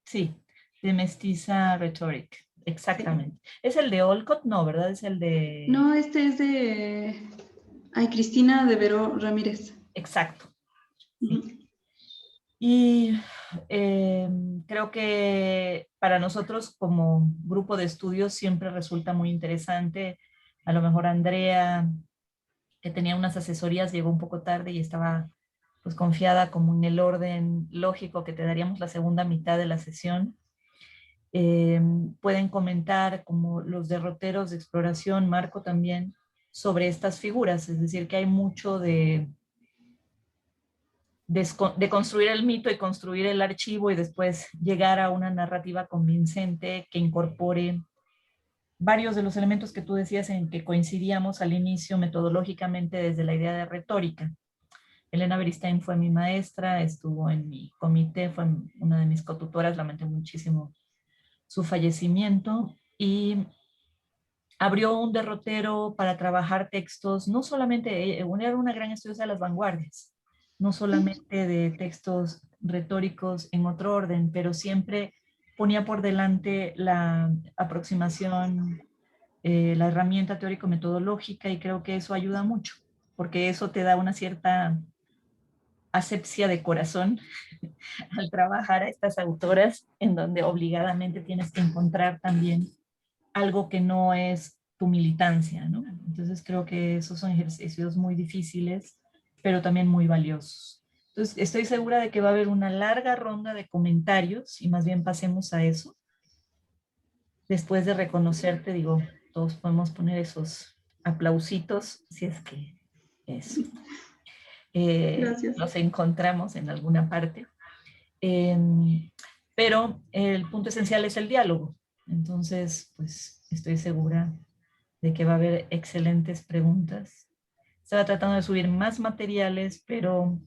sí, de Mestiza Rhetoric, exactamente. Sí. ¿Es el de Olcott? No, ¿verdad? Es el de... No, este es de Cristina de Veró Ramírez. Exacto. Sí. Uh-huh. Y creo que para nosotros como grupo de estudios siempre resulta muy interesante. A lo mejor Andrea, que tenía unas asesorías, llegó un poco tarde y estaba pues confiada como en el orden lógico que te daríamos la segunda mitad de la sesión. Pueden comentar como los derroteros de exploración, Marco también, sobre estas figuras, es decir, que hay mucho de construir el mito y construir el archivo y después llegar a una narrativa convincente que incorpore varios de los elementos que tú decías en que coincidíamos al inicio metodológicamente desde la idea de retórica. Elena Beristain fue mi maestra, estuvo en mi comité, fue una de mis cotutoras, lamenté muchísimo su fallecimiento y abrió un derrotero para trabajar textos, no solamente, era una gran estudiosa de las vanguardias, no solamente de textos retóricos en otro orden, pero siempre ponía por delante la aproximación, la herramienta teórico-metodológica, y creo que eso ayuda mucho, porque eso te da una cierta asepsia de corazón al trabajar a estas autoras, en donde obligadamente tienes que encontrar también algo que no es tu militancia, ¿no? Entonces creo que esos son ejercicios muy difíciles, pero también muy valiosos. Entonces estoy segura de que va a haber una larga ronda de comentarios y más bien pasemos a eso. Después de reconocerte, digo, todos podemos poner esos aplausitos si es que eso. Gracias. Los encontramos en alguna parte. Eh, pero el punto esencial es el diálogo. Entonces, pues estoy segura de que va a haber excelentes preguntas. Estaba tratando de subir más materiales, pero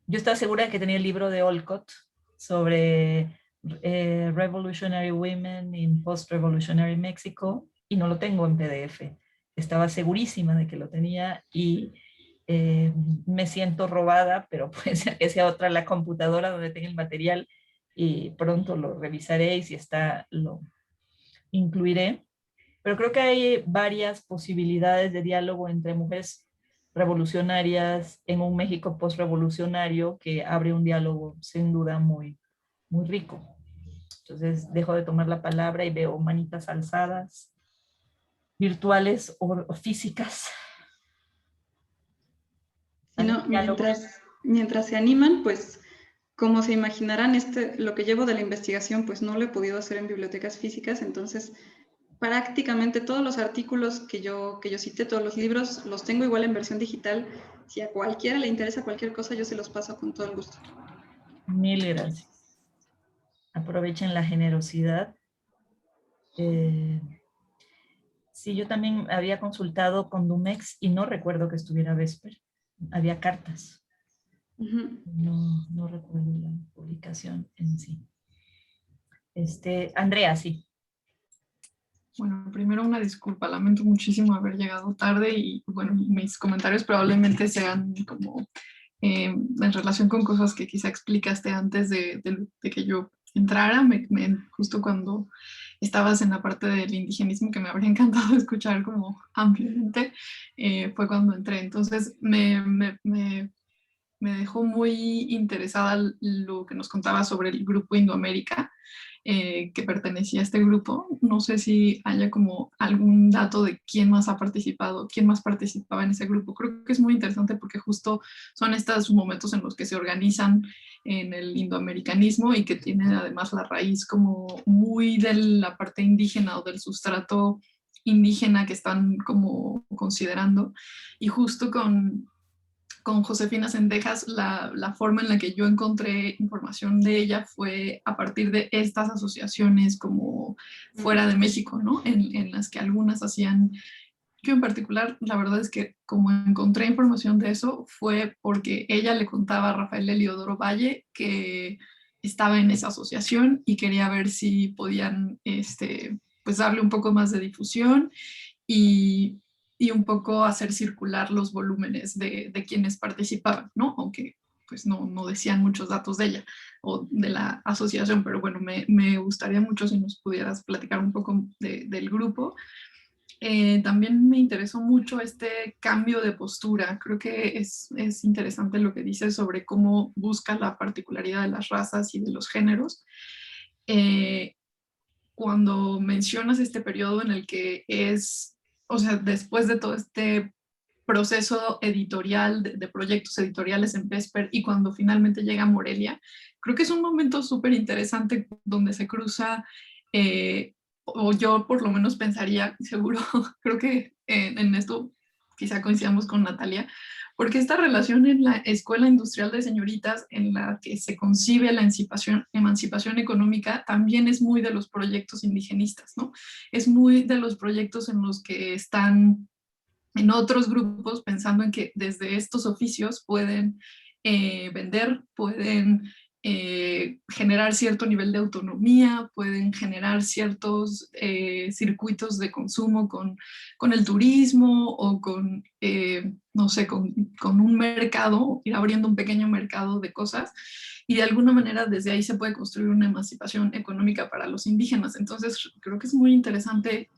yo estaba segura de que tenía el libro de Olcott sobre Revolutionary Women in Post-Revolutionary Mexico y no lo tengo en PDF. Estaba segurísima de que lo tenía y me siento robada, pero puede ser que sea otra la computadora donde tenga el material y pronto lo revisaré y si está lo incluiré. Pero creo que hay varias posibilidades de diálogo entre mujeres revolucionarias en un México postrevolucionario que abre un diálogo sin duda muy, muy rico. Entonces dejo de tomar la palabra y veo manitas alzadas, virtuales o físicas. Y no, mientras se animan, pues como se imaginarán, lo que llevo de la investigación, pues no lo he podido hacer en bibliotecas físicas, entonces prácticamente todos los artículos que yo cité, todos los libros, los tengo igual en versión digital. Si a cualquiera le interesa cualquier cosa, yo se los paso con todo el gusto. Mil gracias. Aprovechen la generosidad. Eh, sí, yo también había consultado con Dumex y no recuerdo que estuviera Vesper. Había cartas. No recuerdo la publicación en sí. Andrea, sí. Bueno, primero una disculpa, lamento muchísimo haber llegado tarde y bueno, mis comentarios probablemente sean como en relación con cosas que quizá explicaste antes de que yo entrara, justo cuando estabas en la parte del indigenismo que me habría encantado escuchar como ampliamente, fue cuando entré. Entonces me dejó muy interesada lo que nos contaba sobre el grupo Indoamérica, que pertenecía a este grupo. No sé si haya como algún dato de quién más ha participado, quién más participaba en ese grupo. Creo que es muy interesante porque justo son estos momentos en los que se organizan en el indoamericanismo y que tienen además la raíz como muy de la parte indígena o del sustrato indígena que están como considerando. Y justo con Josefina Sendejas, la forma en la que yo encontré información de ella fue a partir de estas asociaciones como fuera de México, ¿no? En las que algunas hacían, yo en particular, la verdad es que como encontré información de eso fue porque ella le contaba a Rafael Heliodoro Valle que estaba en esa asociación y quería ver si podían pues darle un poco más de difusión y, y un poco hacer circular los volúmenes de quienes participaban, ¿no? Aunque pues no decían muchos datos de ella o de la asociación, pero bueno, me gustaría mucho si nos pudieras platicar un poco del grupo. También me interesó mucho este cambio de postura. Creo que es interesante lo que dices sobre cómo busca la particularidad de las razas y de los géneros. Eh, Cuando mencionas este periodo en el que o sea, después de todo este proceso editorial, de proyectos editoriales en Vesper y cuando finalmente llega a Morelia, creo que es un momento súper interesante donde se cruza, o yo por lo menos pensaría, seguro, creo que en esto quizá coincidamos con Natalia, porque esta relación en la Escuela Industrial de Señoritas, en la que se concibe la emancipación económica, también es muy de los proyectos indigenistas, ¿no? Es muy de los proyectos en los que están en otros grupos pensando en que desde estos oficios pueden vender, pueden generar cierto nivel de autonomía, pueden generar ciertos circuitos de consumo con el turismo o con, no sé, con un mercado, ir abriendo un pequeño mercado de cosas, y de alguna manera desde ahí se puede construir una emancipación económica para los indígenas. Entonces creo que es muy interesante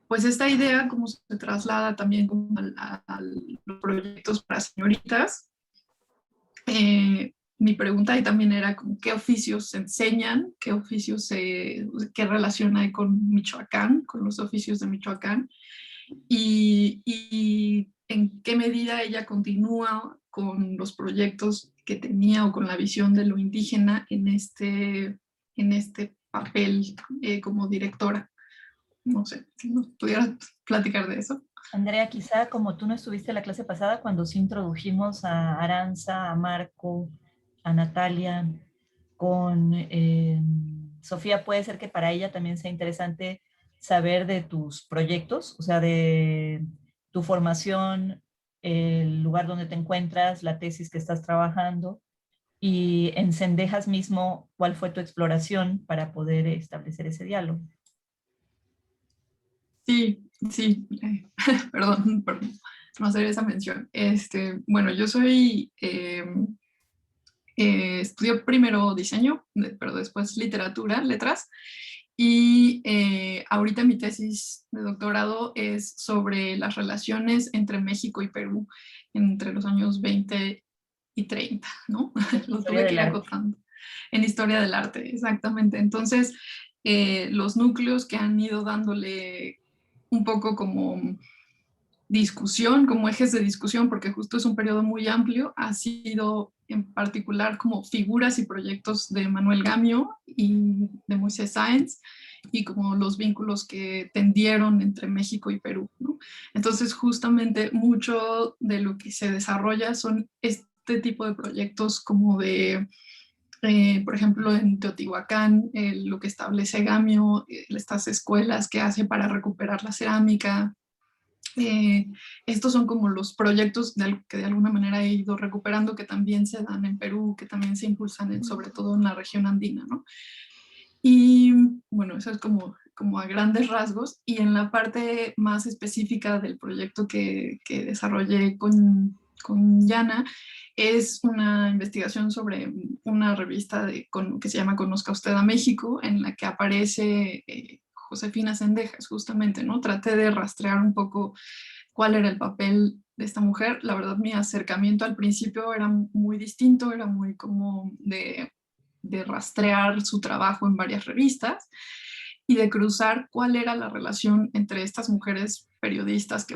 pues esta idea, cómo se traslada también como a los proyectos para señoritas. Mi pregunta ahí también era como, ¿qué oficios se enseñan? ¿Qué oficios qué relación hay con Michoacán, con los oficios de Michoacán? Y en qué medida ella continúa con los proyectos que tenía o con la visión de lo indígena en este papel como directora. No sé, si nos pudieras platicar de eso. Andrea, quizá como tú no estuviste en la clase pasada, cuando sí introdujimos a Aranza, a Marco, a Natalia, con Sofía, puede ser que para ella también sea interesante saber de tus proyectos, o sea, de tu formación, el lugar donde te encuentras, la tesis que estás trabajando, y en Cendejas mismo, cuál fue tu exploración para poder establecer ese diálogo. Sí, sí, perdón por no hacer esa mención. Bueno, yo soy, estudié primero diseño, pero después literatura, letras, y ahorita mi tesis de doctorado es sobre las relaciones entre México y Perú entre los años 20 y 30, ¿no? Lo tuve que ir acotando. En historia del arte, exactamente. Entonces, los núcleos que han ido dándole un poco como discusión, como ejes de discusión, porque justo es un periodo muy amplio, ha sido en particular como figuras y proyectos de Manuel Gamio y de Moisés Sáenz, y como los vínculos que tendieron entre México y Perú, ¿no? Entonces, justamente mucho de lo que se desarrolla son este tipo de proyectos como de por ejemplo, en Teotihuacán, lo que establece Gamio, estas escuelas que hace para recuperar la cerámica. Estos son como los proyectos que de alguna manera he ido recuperando, que también se dan en Perú, que también se impulsan sobre todo en la región andina, ¿no? Y bueno, eso es como a grandes rasgos. Y en la parte más específica del proyecto que desarrollé con Yana, es una investigación sobre una revista que se llama Conozca Usted a México, en la que aparece Josefina Cendejas, justamente, ¿no? Traté de rastrear un poco cuál era el papel de esta mujer. La verdad, mi acercamiento al principio era muy distinto, era muy como de rastrear su trabajo en varias revistas y de cruzar cuál era la relación entre estas mujeres periodistas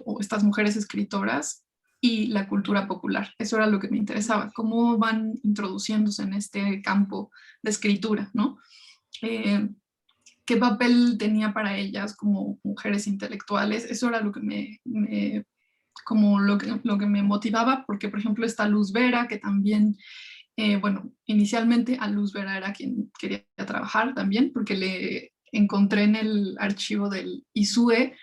o estas mujeres escritoras y la cultura popular. Eso era lo que me interesaba, cómo van introduciéndose en este campo de escritura, ¿no? ¿Qué papel tenía para ellas como mujeres intelectuales? Eso era lo que como lo que me motivaba, porque por ejemplo está Luz Vera, que también, bueno, inicialmente a Luz Vera era quien quería trabajar también, porque le encontré en el archivo del ISUE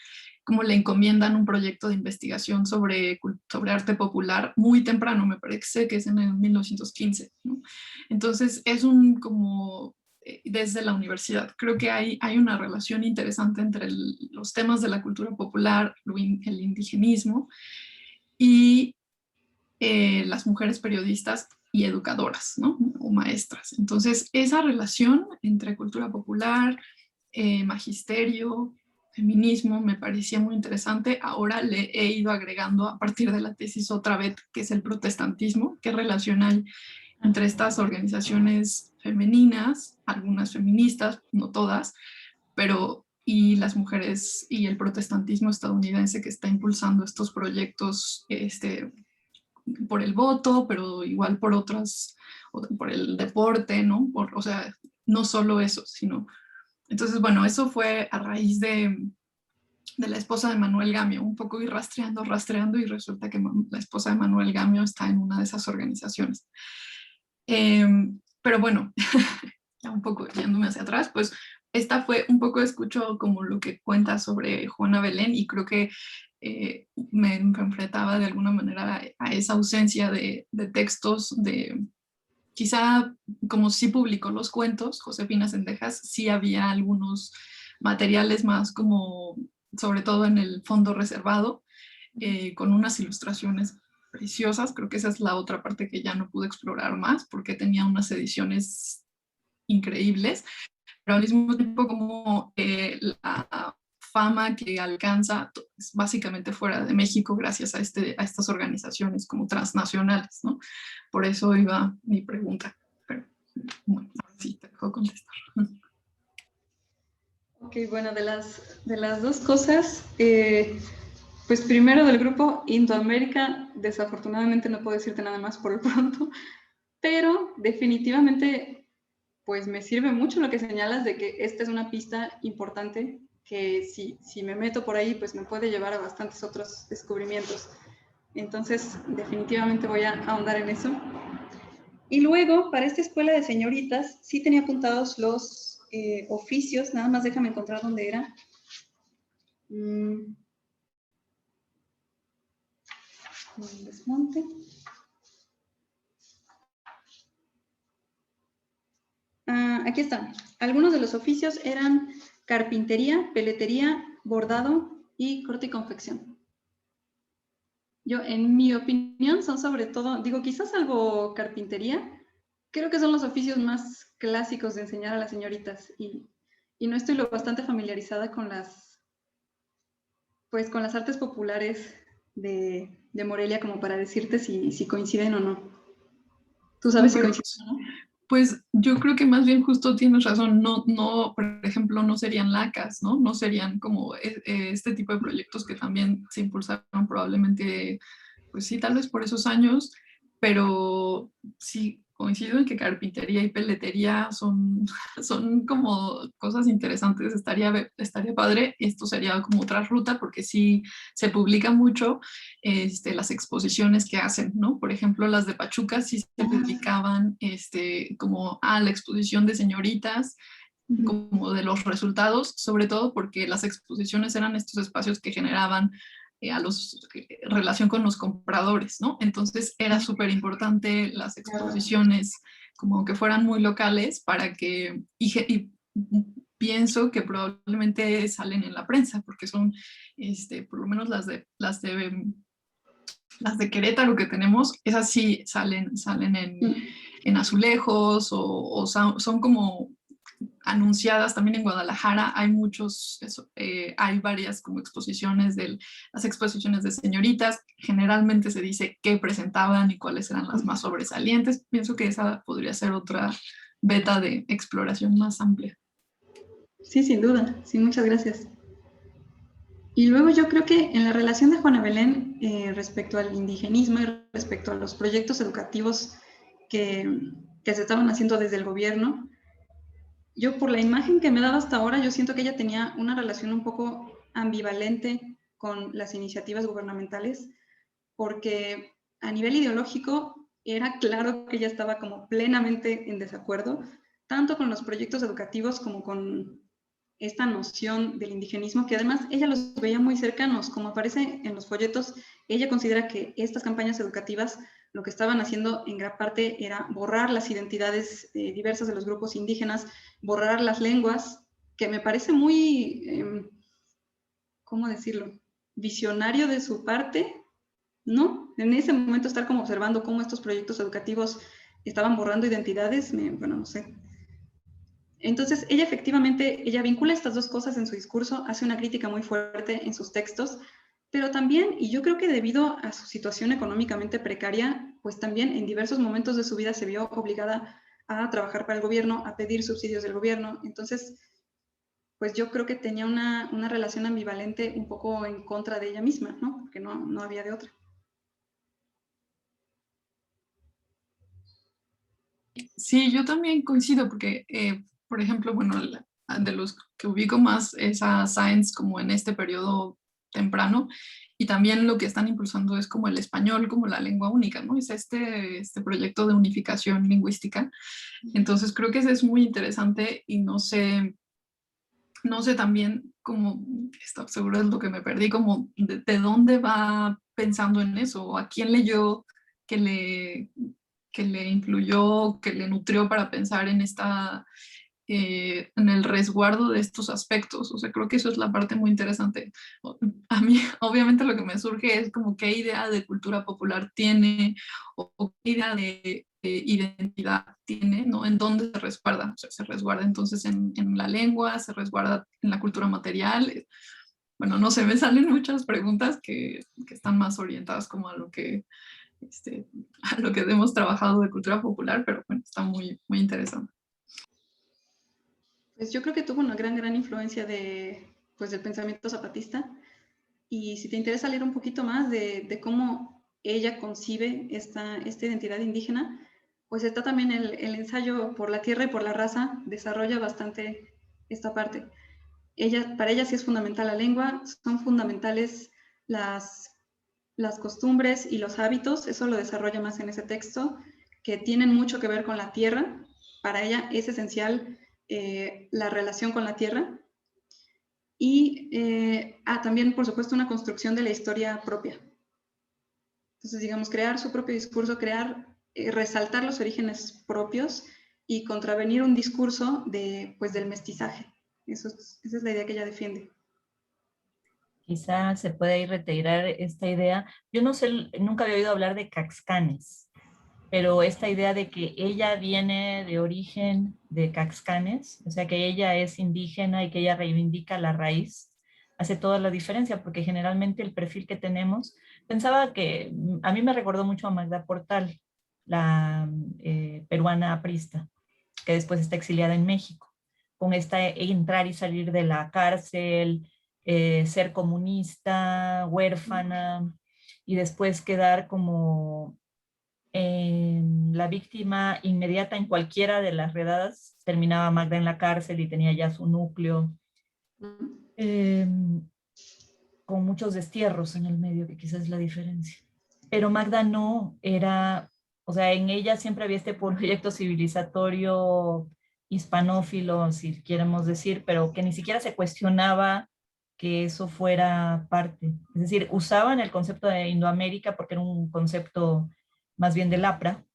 como le encomiendan un proyecto de investigación sobre arte popular muy temprano, me parece que es en el 1915, ¿no? Entonces es como desde la universidad. Creo que hay una relación interesante entre los temas de la cultura popular, el indigenismo y las mujeres periodistas y educadoras, ¿no? O maestras. Entonces, esa relación entre cultura popular, magisterio, feminismo, me parecía muy interesante. Ahora le he ido agregando a partir de la tesis otra vez, que es el protestantismo, qué relación hay entre estas organizaciones femeninas, algunas feministas, no todas, pero y las mujeres y el protestantismo estadounidense que está impulsando estos proyectos por el voto, pero igual por otras, por el deporte, ¿no? O sea, no solo eso, sino... Entonces, bueno, eso fue a raíz de la esposa de Manuel Gamio, un poco ir rastreando, y resulta que la esposa de Manuel Gamio está en una de esas organizaciones. Pero bueno, ya un poco yéndome hacia atrás, pues esta fue un poco, escucho como lo que cuenta sobre Juana Belén, y creo que me enfrentaba de alguna manera a esa ausencia de textos, quizá como sí publicó los cuentos, Josefina Cendejas, sí había algunos materiales más como, sobre todo en el fondo reservado, con unas ilustraciones preciosas. Creo que esa es la otra parte que ya no pude explorar más, porque tenía unas ediciones increíbles, pero al mismo tiempo como la fama que alcanza es básicamente fuera de México gracias a estas organizaciones como transnacionales, ¿no? Por eso iba mi pregunta, pero bueno, ahora sí te dejo contestar. Ok, bueno, de las dos cosas, pues primero del grupo Indoamérica, desafortunadamente no puedo decirte nada más por el pronto, pero definitivamente pues me sirve mucho lo que señalas de que esta es una pista importante que si me meto por ahí pues me puede llevar a bastantes otros descubrimientos. Entonces definitivamente voy a ahondar en eso. Y luego, para esta escuela de señoritas, sí tenía apuntados los oficios, nada más déjame encontrar dónde era. Desmonte. Aquí están. Algunos de los oficios eran carpintería, peletería, bordado y corte y confección. Yo, en mi opinión, son sobre todo, digo, quizás algo carpintería, creo que son los oficios más clásicos de enseñar a las señoritas y no estoy lo bastante familiarizada con pues con las artes populares de Morelia como para decirte si coinciden o no. ¿Tú sabes si coinciden o no? Pues yo creo que más bien justo tienes razón, no, por ejemplo, no serían lacas, ¿no? No serían como este tipo de proyectos que también se impulsaron probablemente, pues sí, tal vez por esos años, pero sí, coincido en que carpintería y peletería son como cosas interesantes, estaría padre, esto sería como otra ruta porque sí se publica mucho las exposiciones que hacen, ¿no? Por ejemplo, las de Pachuca sí se publicaban como la exposición de señoritas, como de los resultados, sobre todo porque las exposiciones eran estos espacios que generaban relación con los compradores, ¿no? Entonces era súper importante las exposiciones como que fueran muy locales para que, y pienso que probablemente salen en la prensa, porque son, por lo menos las de Querétaro que tenemos, esas sí salen en azulejos o son como anunciadas también en Guadalajara. Hay hay varias como exposiciones las exposiciones de señoritas. Generalmente se dice qué presentaban y cuáles eran las más sobresalientes. Pienso que esa podría ser otra beta de exploración más amplia. Sí, sin duda. Sí, muchas gracias. Y luego yo creo que en la relación de Juana Belén respecto al indigenismo y respecto a los proyectos educativos que se estaban haciendo desde el gobierno, yo por la imagen que me he dado hasta ahora, yo siento que ella tenía una relación un poco ambivalente con las iniciativas gubernamentales, porque a nivel ideológico era claro que ella estaba como plenamente en desacuerdo, tanto con los proyectos educativos como con esta noción del indigenismo, que además ella los veía muy cercanos. Como aparece en los folletos, ella considera que estas campañas educativas lo que estaban haciendo en gran parte era borrar las identidades diversas de los grupos indígenas, borrar las lenguas, que me parece muy, ¿cómo decirlo?, visionario de su parte, ¿no? En ese momento estar como observando cómo estos proyectos educativos estaban borrando identidades, bueno, no sé. Entonces, ella efectivamente, ella vincula estas dos cosas en su discurso, hace una crítica muy fuerte en sus textos, pero también, y yo creo que debido a su situación económicamente precaria, pues también en diversos momentos de su vida se vio obligada a trabajar para el gobierno, a pedir subsidios del gobierno. Entonces, pues yo creo que tenía una relación ambivalente un poco en contra de ella misma, ¿no? Porque no había de otra. Sí, yo también coincido porque, por ejemplo, bueno, de los que ubico más es a Sáenz como en este periodo temprano, y también lo que están impulsando es como el español como la lengua única, ¿no? Es este proyecto de unificación lingüística. Entonces creo que ese es muy interesante y no sé no sé también como, esto seguro es lo que me perdí, como de dónde va pensando en eso, o a quién leyó que le, que le influyó, que le nutrió para pensar en en el resguardo de estos aspectos. O sea, creo que eso es la parte muy interesante. A mí, obviamente, lo que me surge es como qué idea de cultura popular tiene o qué idea de identidad tiene, ¿no? En dónde se resguarda. O sea, se resguarda entonces en la lengua, se resguarda en la cultura material. Bueno, no sé, me salen muchas preguntas que están más orientadas como a lo este, a lo que hemos trabajado de cultura popular, pero bueno, está muy, muy interesante. Pues yo creo que tuvo una gran influencia pues, del pensamiento zapatista. Y si te interesa leer un poquito más de cómo ella concibe esta identidad indígena, pues está también el ensayo Por la tierra y por la raza, desarrolla bastante esta parte. Para ella sí es fundamental la lengua, son fundamentales las costumbres y los hábitos, eso lo desarrolla más en ese texto, que tienen mucho que ver con la tierra. Para ella es esencial la relación con la tierra y también, por supuesto, una construcción de la historia propia. Entonces, digamos, crear su propio discurso, resaltar los orígenes propios y contravenir un discurso pues, del mestizaje. Esa es la idea que ella defiende. Quizá se puede ahí reiterar esta idea. Yo no sé, nunca había oído hablar de Caxcanes, pero esta idea de que ella viene de origen de Caxcanes, o sea, que ella es indígena y que ella reivindica la raíz, hace toda la diferencia, porque generalmente el perfil que tenemos, pensaba que a mí me recordó mucho a Magda Portal, la peruana aprista, que después está exiliada en México, con esta entrar y salir de la cárcel, ser comunista, huérfana, y después quedar como la víctima inmediata en cualquiera de las redadas. Terminaba Magda en la cárcel y tenía ya su núcleo, eh, con muchos destierros en el medio, que quizás es la diferencia. Pero Magda no era, o sea, en ella siempre había este proyecto civilizatorio hispanófilo, si queremos decir, pero que ni siquiera se cuestionaba que eso fuera parte. Es decir, usaban el concepto de Indoamérica porque era un concepto más bien del APRA,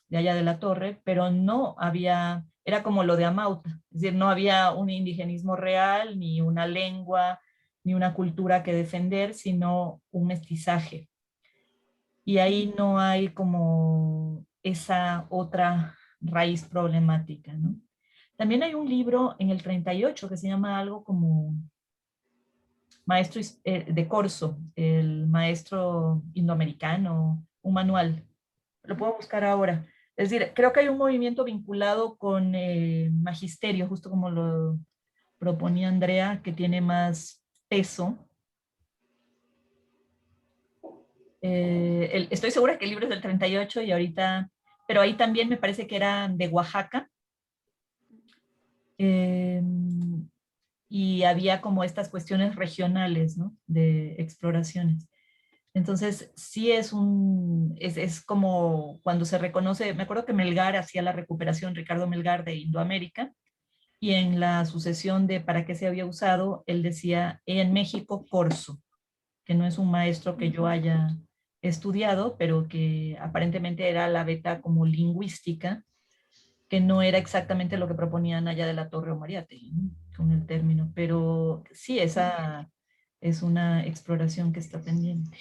de allá de la Torre, pero no había, era como lo de Amauta, es decir, no había un indigenismo real, ni una lengua, ni una cultura que defender, sino un mestizaje. Y ahí no hay como esa otra raíz problemática, ¿no? También hay un libro en el 38 que se llama algo como Maestro de Corso, el maestro indoamericano, un manual. Lo puedo buscar ahora. Es decir, creo que hay un movimiento vinculado con magisterio, justo como lo proponía Andrea, que tiene más peso. Estoy segura que el libro es del 38 y ahorita, pero ahí también me parece que era de Oaxaca. Eh, y había como estas cuestiones regionales, ¿no? De exploraciones. Entonces, sí es como cuando se reconoce, me acuerdo que Melgar hacía la recuperación, Ricardo Melgar de Indoamérica, y en la sucesión de para qué se había usado, él decía en México Corso, que no es un maestro que yo haya estudiado, pero que aparentemente era la beta como lingüística, que no era exactamente lo que proponían allá de la Torre o Mariátegui, ¿no? Con el término, pero sí, esa es una exploración que está pendiente.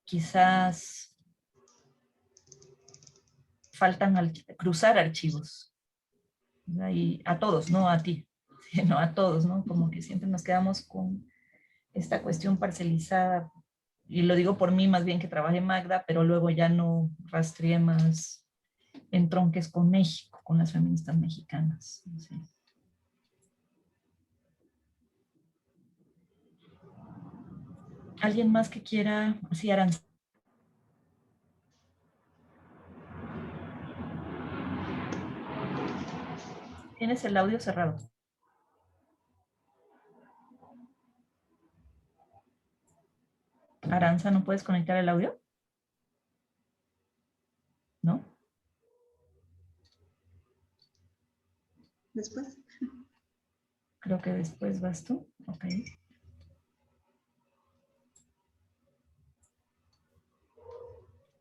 Quizás faltan cruzar archivos, y a todos, no a ti, sino a todos, ¿no? Como que siempre nos quedamos con esta cuestión parcelizada, y lo digo por mí más bien que trabajé Magda, pero luego ya no rastreé más entronques con México, con las feministas mexicanas. No sé. ¿Alguien más que quiera? Sí, Aranza. ¿Tienes el audio cerrado? Aranza, ¿no puedes conectar el audio? ¿No? después. Creo que después vas tú. Ok.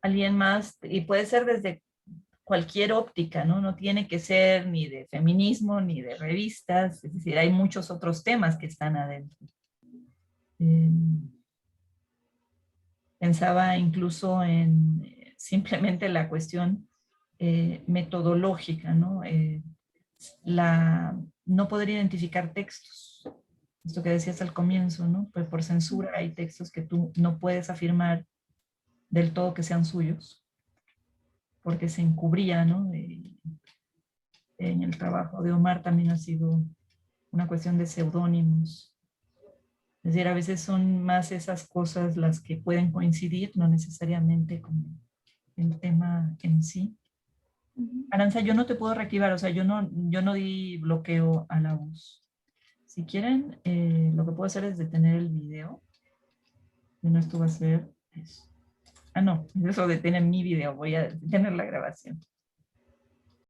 Alguien más, y puede ser desde cualquier óptica, ¿no? No tiene que ser ni de feminismo ni de revistas, es decir, hay muchos otros temas que están adentro. Pensaba incluso en simplemente la cuestión metodológica, ¿no? No poder identificar textos. Esto que decías al comienzo, ¿no? Pues por censura hay textos que tú no puedes afirmar del todo que sean suyos, porque se encubría, ¿no? En el trabajo de Omar también ha sido una cuestión de seudónimos. Es decir, a veces son más esas cosas las que pueden coincidir, no necesariamente con el tema en sí. Aranza, yo no te puedo reactivar, o sea, yo no di bloqueo a la voz. Si quieren, lo que puedo hacer es detener el video. Bueno, esto va a ser eso. Ah, no, eso detiene mi video, voy a detener la grabación.